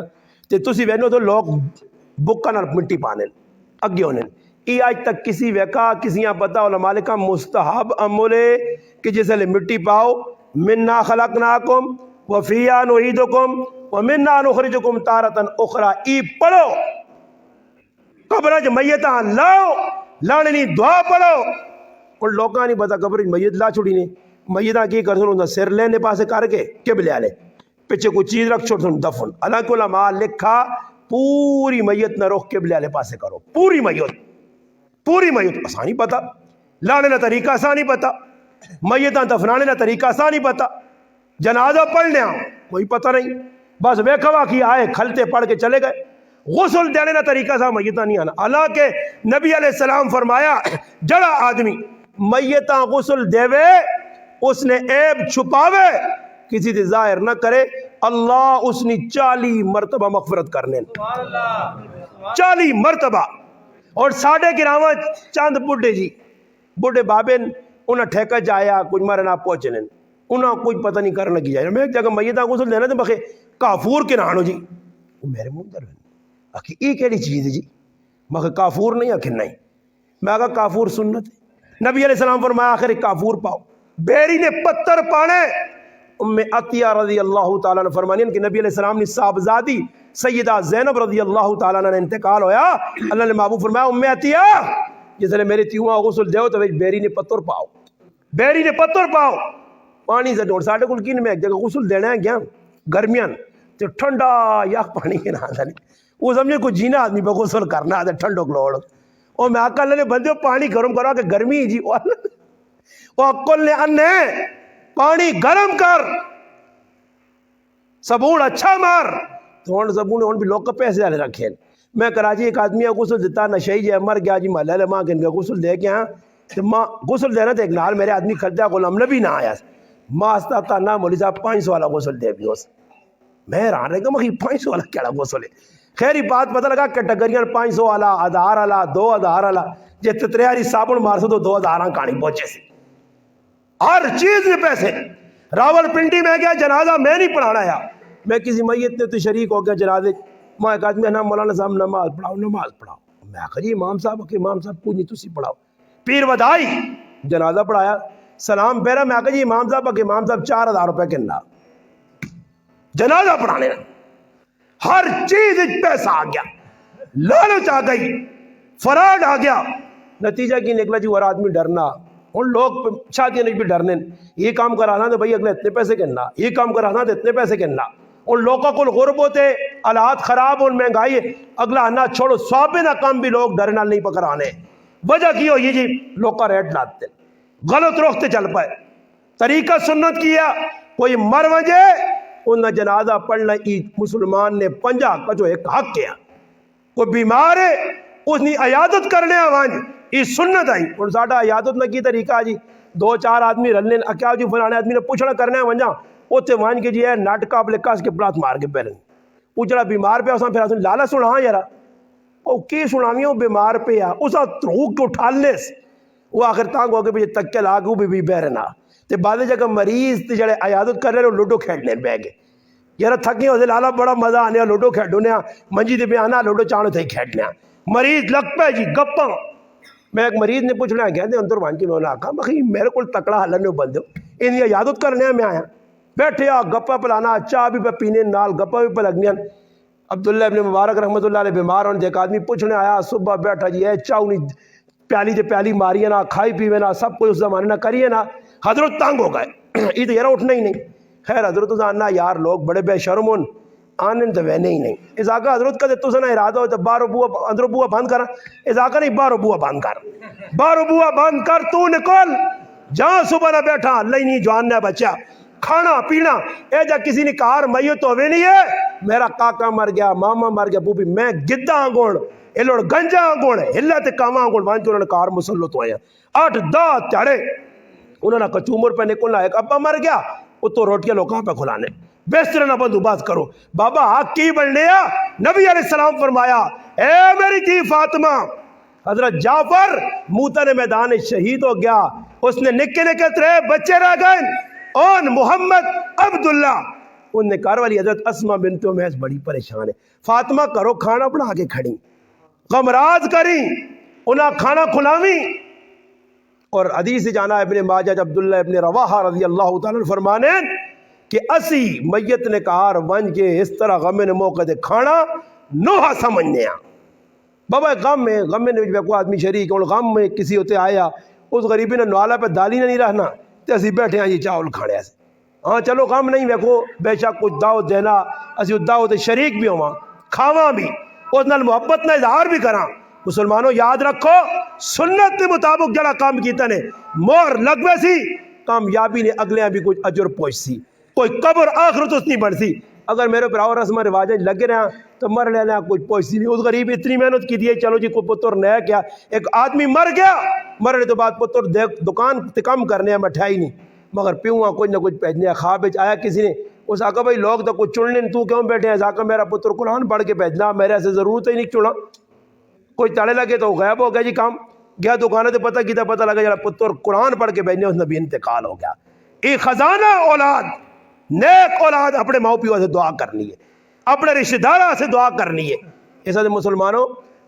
تے تسی وینو تو لوگ بکا نہ مٹی پانے اگے ہونے ای آج تک کسی ویکا کسی پتا علماء لکھا مستحب عمل کہ جیسے مٹی پاؤ منا خلقناکم وفیہا نعیدکم ومنا نخرجکم تارۃ اخری ای پڑھو قبر جو میتاں لاؤ لانے نہیں دعا پڑھو اور لوگاں نہیں پتا قبر میت لا چھوڑی نے میتاں کی کر سنوں سر لینے پاسے کر کے قبلے والے پیچھے کوئی چیز رکھ چھوڑ سن دفن حالانکہ علماء لکھا پوری میت نہ رخ قبلے والے پاسے کرو پوری میت آسانی پتا لانے کا طریقہ آسانی پتا میتاں دفنانے کا طریقہ آسانی پتا جنازہ پڑھنے کوئی پتہ نہیں بس ویکھوا کی آئے کھلتے پڑھ کے چلے گئے غسل دینے کا طریقہ سا میتاں نہیں آنا حالانکہ نبی علیہ السلام فرمایا جڑا آدمی میتاں غسل دیوے اس نے عیب چھپاوے کسی سے ظاہر نہ کرے اللہ اس نے 40 مرتبہ مغفرت کرنے 40 مرتبہ اور ساڑھے گراواں چاند بڈھے جی بڈھے بابے انہیں ٹھیکہ جایا کچھ مرنا پہنچنے انہیں کوئی پتہ نہیں کرنا کی جائے میں ایک جگہ میتاں غسل دینا تو بخے کافور کے نانو جی وہ میرے منہ در آخی یہ کیڑی چیز ہے جی میں کافور نہیں آخر نہیں میں کہا کافور سنت ہے نبی علیہ السلام فرمایا آخر ایک کافور پاؤ بیری نے پتھر پانے ام عطیہ رضی اللہ تعالیٰ نے فرمانی کہ نبی علیہ السلام نے صاحبزادی سیدہ زینب رضی اللہ تعالیٰ نے انتقال ہویا اللہ نے محبوب فرمایا ام عطیہ جس نے میری تیوہاں غسل دیو تو بیری نے پتھر پاؤ پانی سے ڈوڑ ساڑھے کل کی میں ایک جگہ غسل دینا ہے گیا گرمیاں تو ٹھنڈا یا پانی کے نہ آتا نہیں وہ سمجھے کوئی جینا آدمی پہ غسل کرنا آتا ٹھنڈو کلوڑ اور میں آقا اللہ نے بندے پانی گرم کرا کہ گرمی جی وہ اکل نے انے پانی گرم کر صابون اچھا مار تو ہن صابون ہن بھی لوگ پیسے والے رکھے میں کراچی ایک آدمی غسل دیتا نشئی جی مر گیا جی محلے ماں کے غسل دے کے تو ماں غسل دینا تو ایک نال میرے آدمی خریدا غلام نبی نہ آیا ماں آستا تھا نہ مولوی صاحب 500 والا غسل دے بھی اس میں حیران رہ گا مگر 500 والا کیڑا غسل ہے خیری بات پتہ لگا کیٹیگریاں 500 والا 1000 والا 2000 والا جے تتریاری صابن مار سو تو 2000 کہانی پہنچے سی ہر چیز میں پیسے راول پنڈی میں گیا جنازہ میں نہیں پڑھانا یا میں کسی میت نے تو شریک ہو گیا جنازے میں ایک آدمی نا مولانا صاحب نماز پڑھاؤ میں کہا جی امام صاحب کوئی نہیں تسی پڑھاؤ پیر ودائی جنازہ پڑھایا سلام پہرا میں کہا جی امام صاحب 4000 روپے کنا جنازہ پڑھانے ہر چیز پیسہ آ گیا لالچ آ گئی فراڈ آ گیا نتیجہ کی نکلا جی وہ آدمی ڈرنا ان لوگ شادی نہیں بھی ڈرنے یہ کام کرانا تو بھائی اگلے اتنے پیسے کرنا یہ کام کرانا تو اتنے پیسے کرنا ان لوگوں کو غرب ہوتے حالات خراب اور مہنگائی ہے اگلا آنا چھوڑو سوابے نہ کام بھی لوگ ڈرنا نہیں پکڑانے وجہ کی ہو یہ جی لوگ کا ریٹ لاتے غلط روختے چل پائے طریقہ سنت کیا کوئی مر وجے انہیں جنازہ پڑھنا مسلمان نے 50 کا جو ایک حق کیا کوئی بیمار ہے اس نے عیادت کرنے آوان یہ سنت آئی اور ساڑھا عیادت نہ کی طریقہ جی 2-4 آدمی رلنے کیا جی فلانے آدمی نے پوچھنا کرنے ونجا اوتے وان کے جی ہے ناٹکا بلکاس کے پلات مار کے پہلے پوچھنا بیمار پہ اساں پھر اساں لالا سنا یارا او کی سناویوں بیمار پہ آ اساں روح کے اٹھالنے سے وہ آخر تانگ ہو کے بھی تک کے لاگو بھی بیرنا تے بعد جگہ مریض تے جڑے عیادت کر رہے لوڈو کھیلنے بہ گئے یار تھکی ہوتے لالا بڑا مزہ آنے لوڈو کھیڈنے منجی دے پہ آنا لوڈو چاہنے تھے کھیڈنے مریض لگ پہ جی گپاں میں ایک مریض نے پوچھنا ہے کہتے اندر وان کی میں نے آکھا مخی میرے کو تکڑا حل نہیں بندے انہیں عیادت کرنے میں آیا بیٹھے آ گپا پلانا چاہ بھی پہ پینے نال گپا بھی پہ لگنے عبداللہ ابن مبارک رحمت اللہ علیہ بیمار ہونے ایک آدمی پوچھنے آیا صبح بیٹھا جی ہے چاہو نہیں پیالی جے پیالی ماری نا کھائی پیوے نا سب کوئی اس زمانے نہ کریے نا حضرت تانگ ہو گئے یہ تو یارا اٹھنا ہی نہیں خیر حضرت آنا یار لوگ بڑے بے شرم ہون آنن تو وینے ہی نہیں اس آقا حضرت کا تو سنا ارادہ ہو تو بارو بوہ اندرو بوہ بند کر اس آقا نہیں بارو بوہ بند کر تو نکل جہاں صبح نہ بیٹھا اللہ نہیں جوان نے بچہ کھانا پینا اے جا کسی نے کار میت تو ہوئے نہیں ہے میرا کاکا مر گیا ماما مر گیا بوبی میں گدہ آنگوڑ ایلوڑ گنجا آنگوڑ ہلت کاما آنگوڑ وہاں کے انہوں نے کار مسلط ہوئے 8-10 چڑھے انہوں نے کچومر پہ نکلنا ایک ابا مر گیا وہ تو روٹیاں لوگوں پہ کھلانے بستر نہ بندوبست کرو بابا حق کی بن لیا نبی علیہ السلام فرمایا اے میری تھی فاطمہ حضرت جعفر موتن میدان شہید ہو گیا اس نے نکے نکے 3 بچے رہ گئے اور محمد عبداللہ ان نے کار والی حضرت اسمہ بنت امیس بڑی پریشان ہے فاطمہ کرو کھانا بنا کے کھڑی غمراز کری انہاں کھانا کھلاوی اور حدیث سے جانا ابن ماجہ عبداللہ ابن رواحہ رضی اللہ تعالیٰ فرمانے کہ اسی میت نے کہا ون کے اس طرح غم نے موقع دے کھانا نوحہ سمجھنے ہیں بابا غم نے کوئی آدمی شریک اور غم میں کسی ہوتے آیا اس غریبی نے نوالا پہ دالی نہیں رہنا تو اسی بیٹھے ہیں یہ چاول کھانے ایسے ہاں چلو غم نہیں ویکو بے شک کچھ دعوت دینا اسی دعوت شریک بھی ہوا کھاواں بھی اس نال محبت نہ اظہار بھی کراں مسلمانوں یاد رکھو سنت کے مطابق جڑا کام کیتا نے مور لگوے سی کامیابی نے اگلے بھی کچھ اجر پہنچ سی کوئی قبر آخرت اس نہیں بڑھ سی اگر میرے پر اور رسم رواج لگے رہا تو مر لینا کچھ پہنچ سی نہیں اس غریب اتنی محنت کی دی چلو جی کوئی پتر نیا کیا ایک آدمی مر گیا مرنے تو بعد پتر دکان کم کرنے مٹھائی نہیں مگر پیوں کچھ نہ کچھ بھیجنے خواب آیا کسی نے اس آقا بھائی لوگ تو کچھ چننے تو کیوں بیٹھے ہیں آقا میرا پتر قرآن پڑھ کے بھیجنا میرے سے ضرورت ہی نہیں چنا کوئی تڑے لگے تو غائب ہو گیا جی کام گیا دکانیں تو پتہ لگا جڑا پتر قرآن پڑھ کے بھیجنے اس نبی انتقال ہو گیا یہ خزانہ اولاد نیک اولاد اپنے ماں پیو سے دعا کرنی ہے اپنے رشتہ داروں سے دعا کرنی ہے ایسا مسلمانوں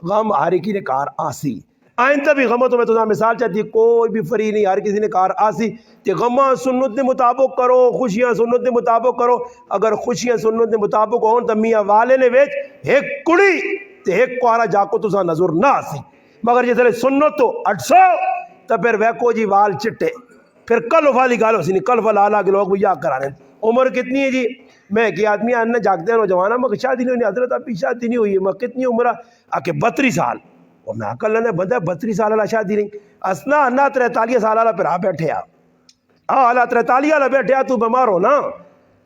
غم ہر کی نے کار آسی آئندہ بھی غموں تو میں تو مثال چاہتی کوئی بھی فری نہیں ہر کسی نے کار آسی کہ غمہ سنت کے مطابق کرو خوشیاں سنت کے مطابق کرو اگر خوشیاں سنت کے مطابق ہون تو میاں والے نے ویچ ایک کڑی تے ایک کوارا جاکو تو سا نظر نہ آسی مگر جیسے سنت تو 800 تو پھر ویکو جی وال چٹے پھر کل والی گال ہو سی نہیں کل والا کے لوگ بھی یا کرانے عمر کتنی ہے جی میں کہ آدمی آنا جاگتے ہیں نوجوانہ میں شادی نہیں ہوئی حضرت ابھی شادی نہیں ہوئی ہے میں کتنی عمر آ کے 32 سال اور میں کل نے بندہ 32 سال والا شادی نہیں اسنا انا 43 سال والا پھر آ بیٹھے آ 43 والا بیٹھے تو بیمار ہو نا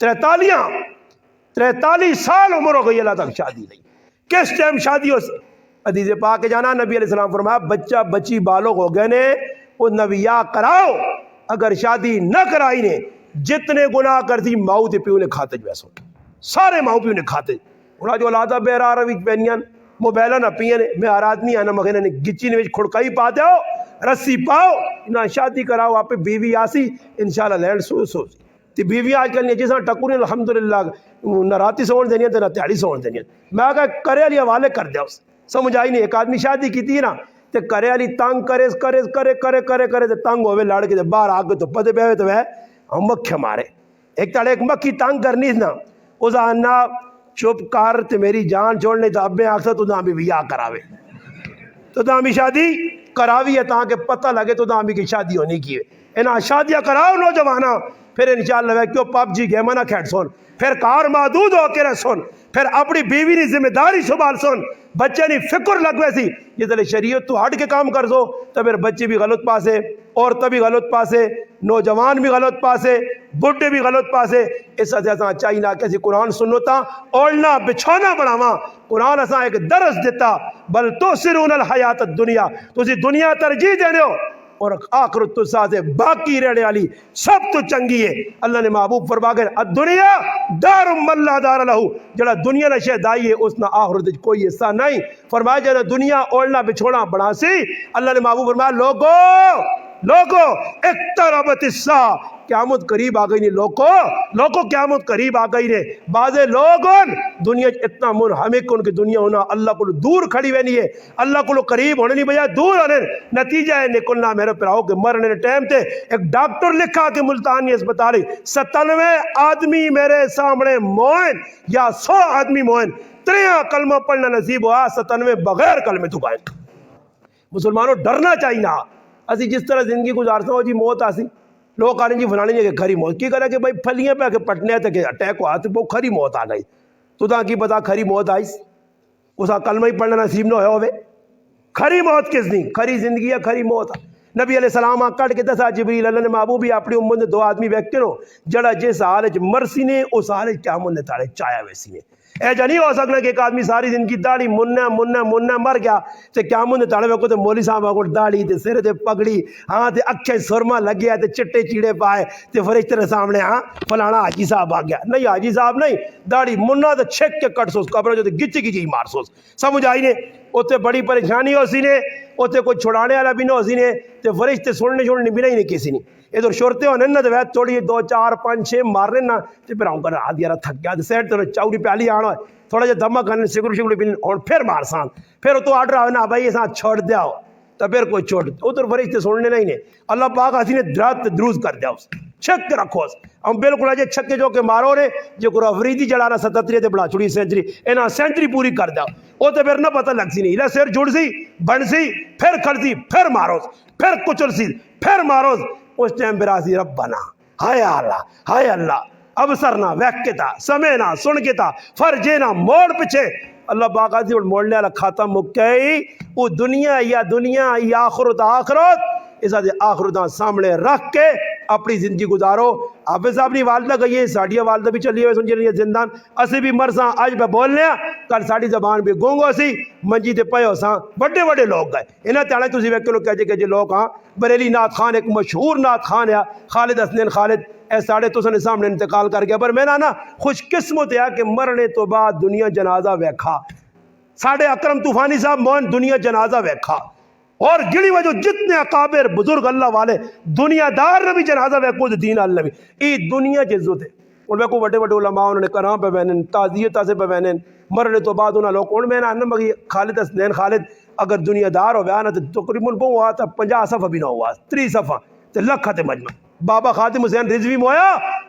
43 سال عمر ہو گئی اللہ تک شادی نہیں کس ٹائم شادی ہو حدیث پاک کے جانا نبی علیہ السلام فرمایا بچہ بچی بالغ ہو گئے نے وہ نویہ کراؤ اگر شادی نہ کرائی نے جتنے گناہ کرتی ماؤ تے پیو نے کھاتے جو ایسا سارے ماؤ پیو نے کھاتے انہاں جو اولادہ بیرا روی پینیاں موبائلہ نہ پیئے نے میں آرادنی آنا مغینہ نے گچی نے کھڑکائی پا دیو رسی پاؤ انہاں شادی کراؤ آپ پہ بیوی آسی انشاءاللہ لینڈ سو تی بیوی آج کل نہیں جیسا ٹکوری الحمدللہ نہ راتی سوڑ دینی ہے نہ تیاری سوڑ دینی ہے میں آگا کرے علی حوالے کر دیا اس سمجھ آئی نہیں ایک آدمی شادی کی تھی نا تے کرے علی تانگ کرے تے تانگ ہوئے لڑ کے باہر آگے تو پدے بیوے تو ہے ہم مکھے مارے ایک تاڑے ایک مکھی تانگ کرنی نا اس آنا چپ کر تے میری جان چھوڑنے تو اب میں آکسا تو نامی بھی آ کراوے تو نامی شادی کراوی ہے تاکہ پتہ لگے تو نامی کی شادی ہونی کی ہے انہاں شادیاں کراؤ نوجوانہ پھر انشاءاللہ وہ کیوں پب جی گیمہ نہ کھیٹ سن پھر کار محدود ہو کے رہ سن پھر اپنی بیوی نے ذمہ داری سنبھال سن بچے نے فکر لگوے سی یہ دل شریعت تو ہٹ کے کام کر سو تو پھر بچے بھی غلط پاسے عورتیں بھی غلط پاسے نوجوان بھی غلط پاسے بڈھے بھی غلط پاسے اس وجہ چاہیے کیسی قرآن سنتا اوڑنا بچھونا بڑھاواں قرآن اساں ایک درس دیتا بل تؤثرون الحیات الدنیا تسی دنیا ترجیح دینے ہو اور آخرت تو ساتھ باقی رہنے والی سب تو چنگی ہے اللہ نے محبوب فرما کر الدنیا دار من لا دار لہو جڑا دنیا نہ شے دائی ہے اس نہ آخرت کوئی حصہ نہیں فرمایا جڑا دنیا اوڑنا بچھوڑا بڑھا سی اللہ نے محبوب فرمایا لوگو اقتربت الساعہ قیامت قریب آ گئی نہیں لوگو قیامت قریب آ گئی نے بعض لوگوں دنیا اتنا منہمک ان کی دنیا ہونا اللہ کو دور کھڑی ہوئی نہیں ہے اللہ کو قریب ہونے نہیں بجائے دور ہونے نتیجہ ہے نکلنا میرے پراؤ کے مرنے ٹائم تے ایک ڈاکٹر لکھا کہ ملتانی اسپتال 97 آدمی میرے سامنے موئن یا 100 آدمی موئن 3 کلمہ پڑھنا نصیب ہوا 97 بغیر کلمے تو گائیں مسلمانوں ڈرنا چاہیے نا اسی جس طرح زندگی گزارتا ہو جی موت آسی لوگ آنے جی فلانے جگہ کھری موت کی کرا کہ بھائی پھلیاں پہ کے پٹنے تھے کہ اٹیک ہوا تو وہ کھری موت آ گئی تو تاں کی پتا کھری موت آئی اسا کلمہ ہی پڑھنا نصیب نہ ہوئے کھری موت کس نہیں کھری زندگی ہے کھری موت نبی علیہ السلام کٹ کے دسا جبریل اللہ نے محبوبی اپنی امت نے 2 آدمی ویکتے نو جڑا جس حال مرسی نے اس حال قیامت نے تاڑے چایا ویسی نے ایجا نہیں ہو سکنا کہ ایک آدمی ساری زندگی داڑھی مننا مر گیا تے قیامت نے تاڑے ویکو تے مولی صاحب کو داڑھی تے سر تے پگڑی ہاں تے اکھے سرما لگ گیا تے چٹے چیڑے پائے تے فرشتے نے سامنے ہاں فلانا حاجی صاحب آ گیا نہیں حاجی صاحب نہیں داڑھی مننا تے چھک کے کٹ سوس قبر جو تے گچی مار سوس سمجھ آئی نے اوتے بڑی پریشانی ہو سی نے اوتے کوئی چھڑانے والا بھی نہ ہو سی نے تے فرشتے سننے بھی نہیں کسی نہیں ادھر شورتے ہونے نہ تو تھوڑی 2 4 5 6 مارنے نہ تے پھر آؤں کر آدھ یارا تھک گیا سیٹ تو چاوڑی پیالی آنا ہے تھوڑا جا دھما کرنے شکر پینے اور پھر مار سان پھر تو آڈر آئے نا بھائی ایسا چھوڑ دیا ہو تو پھر کوئی چھوڑ ادھر فرشتے سننے نہیں نے اللہ پاک آسی نے دروز کر دیا اس چھک کے رکھو اس ہم بالکل آجے چھکے جو کہ مارو نے جو کو افریدی جڑانا 77 تے بڑا چھوڑی سینچری اینا سینچری پوری کر دیا وہ تو پھر نہ پتہ لگ سی نہیں سر جڑ سی بن سی پھر کھڑ سی پھر مارو پھر کچل سی پھر مارو اس ٹائم براسی ربنا ہائے اللہ ابصرنا ویکتا سمینا سنکتا فرجینا موڑ پچھے اللہ پاک آتی اور موڑنے والا کھاتا مکئی وہ دنیا یا آخرت اس آخرت سامنے رکھ کے اپنی زندگی گزارو حافظ صاحب نے والدہ گئی ہے ساڑھیا والدہ بھی چلی ہوئے سنجی رہی ہے زندان اسی بھی مرساں آج پہ بولنے کل ساڑھی زبان بھی گونگو سی منجی دے پے ہو ساں بڑے لوگ گئے انہیں تیانے تُسی ویکے لوگ کہجے لوگ ہاں بریلی نعت خان ایک مشہور نعت خان ہے خالد حسنین خالد اے ساڑھے تو سنے سامنے انتقال کر گیا پر میں نا خوش قسمت ہے کہ مرنے تو بعد دنیا جنازہ ویکھا ساڑھے اکرم طوفانی صاحب موہن دنیا جنازہ ویکھا اور گڑی وجہ جتنے اکابر بزرگ اللہ والے دنیا دار نے بھی جنازہ ویکھو دین اللہ بھی ای دنیا جزت ہے اور ویکھو بڑے علماء انہوں نے کراں پہ بہنن تعزیتہ سے پہ بہنن مرنے تو بعد انہوں لوگ ان میں نا مگی خالد حسنین خالد اگر دنیا دار ہو بیانا تو تقریباً وہ ہوا تھا 50 صفحہ بھی نہ ہوا 30 صفحہ تے لکھا تے مجمع بابا خاتم حسین رضوی مویا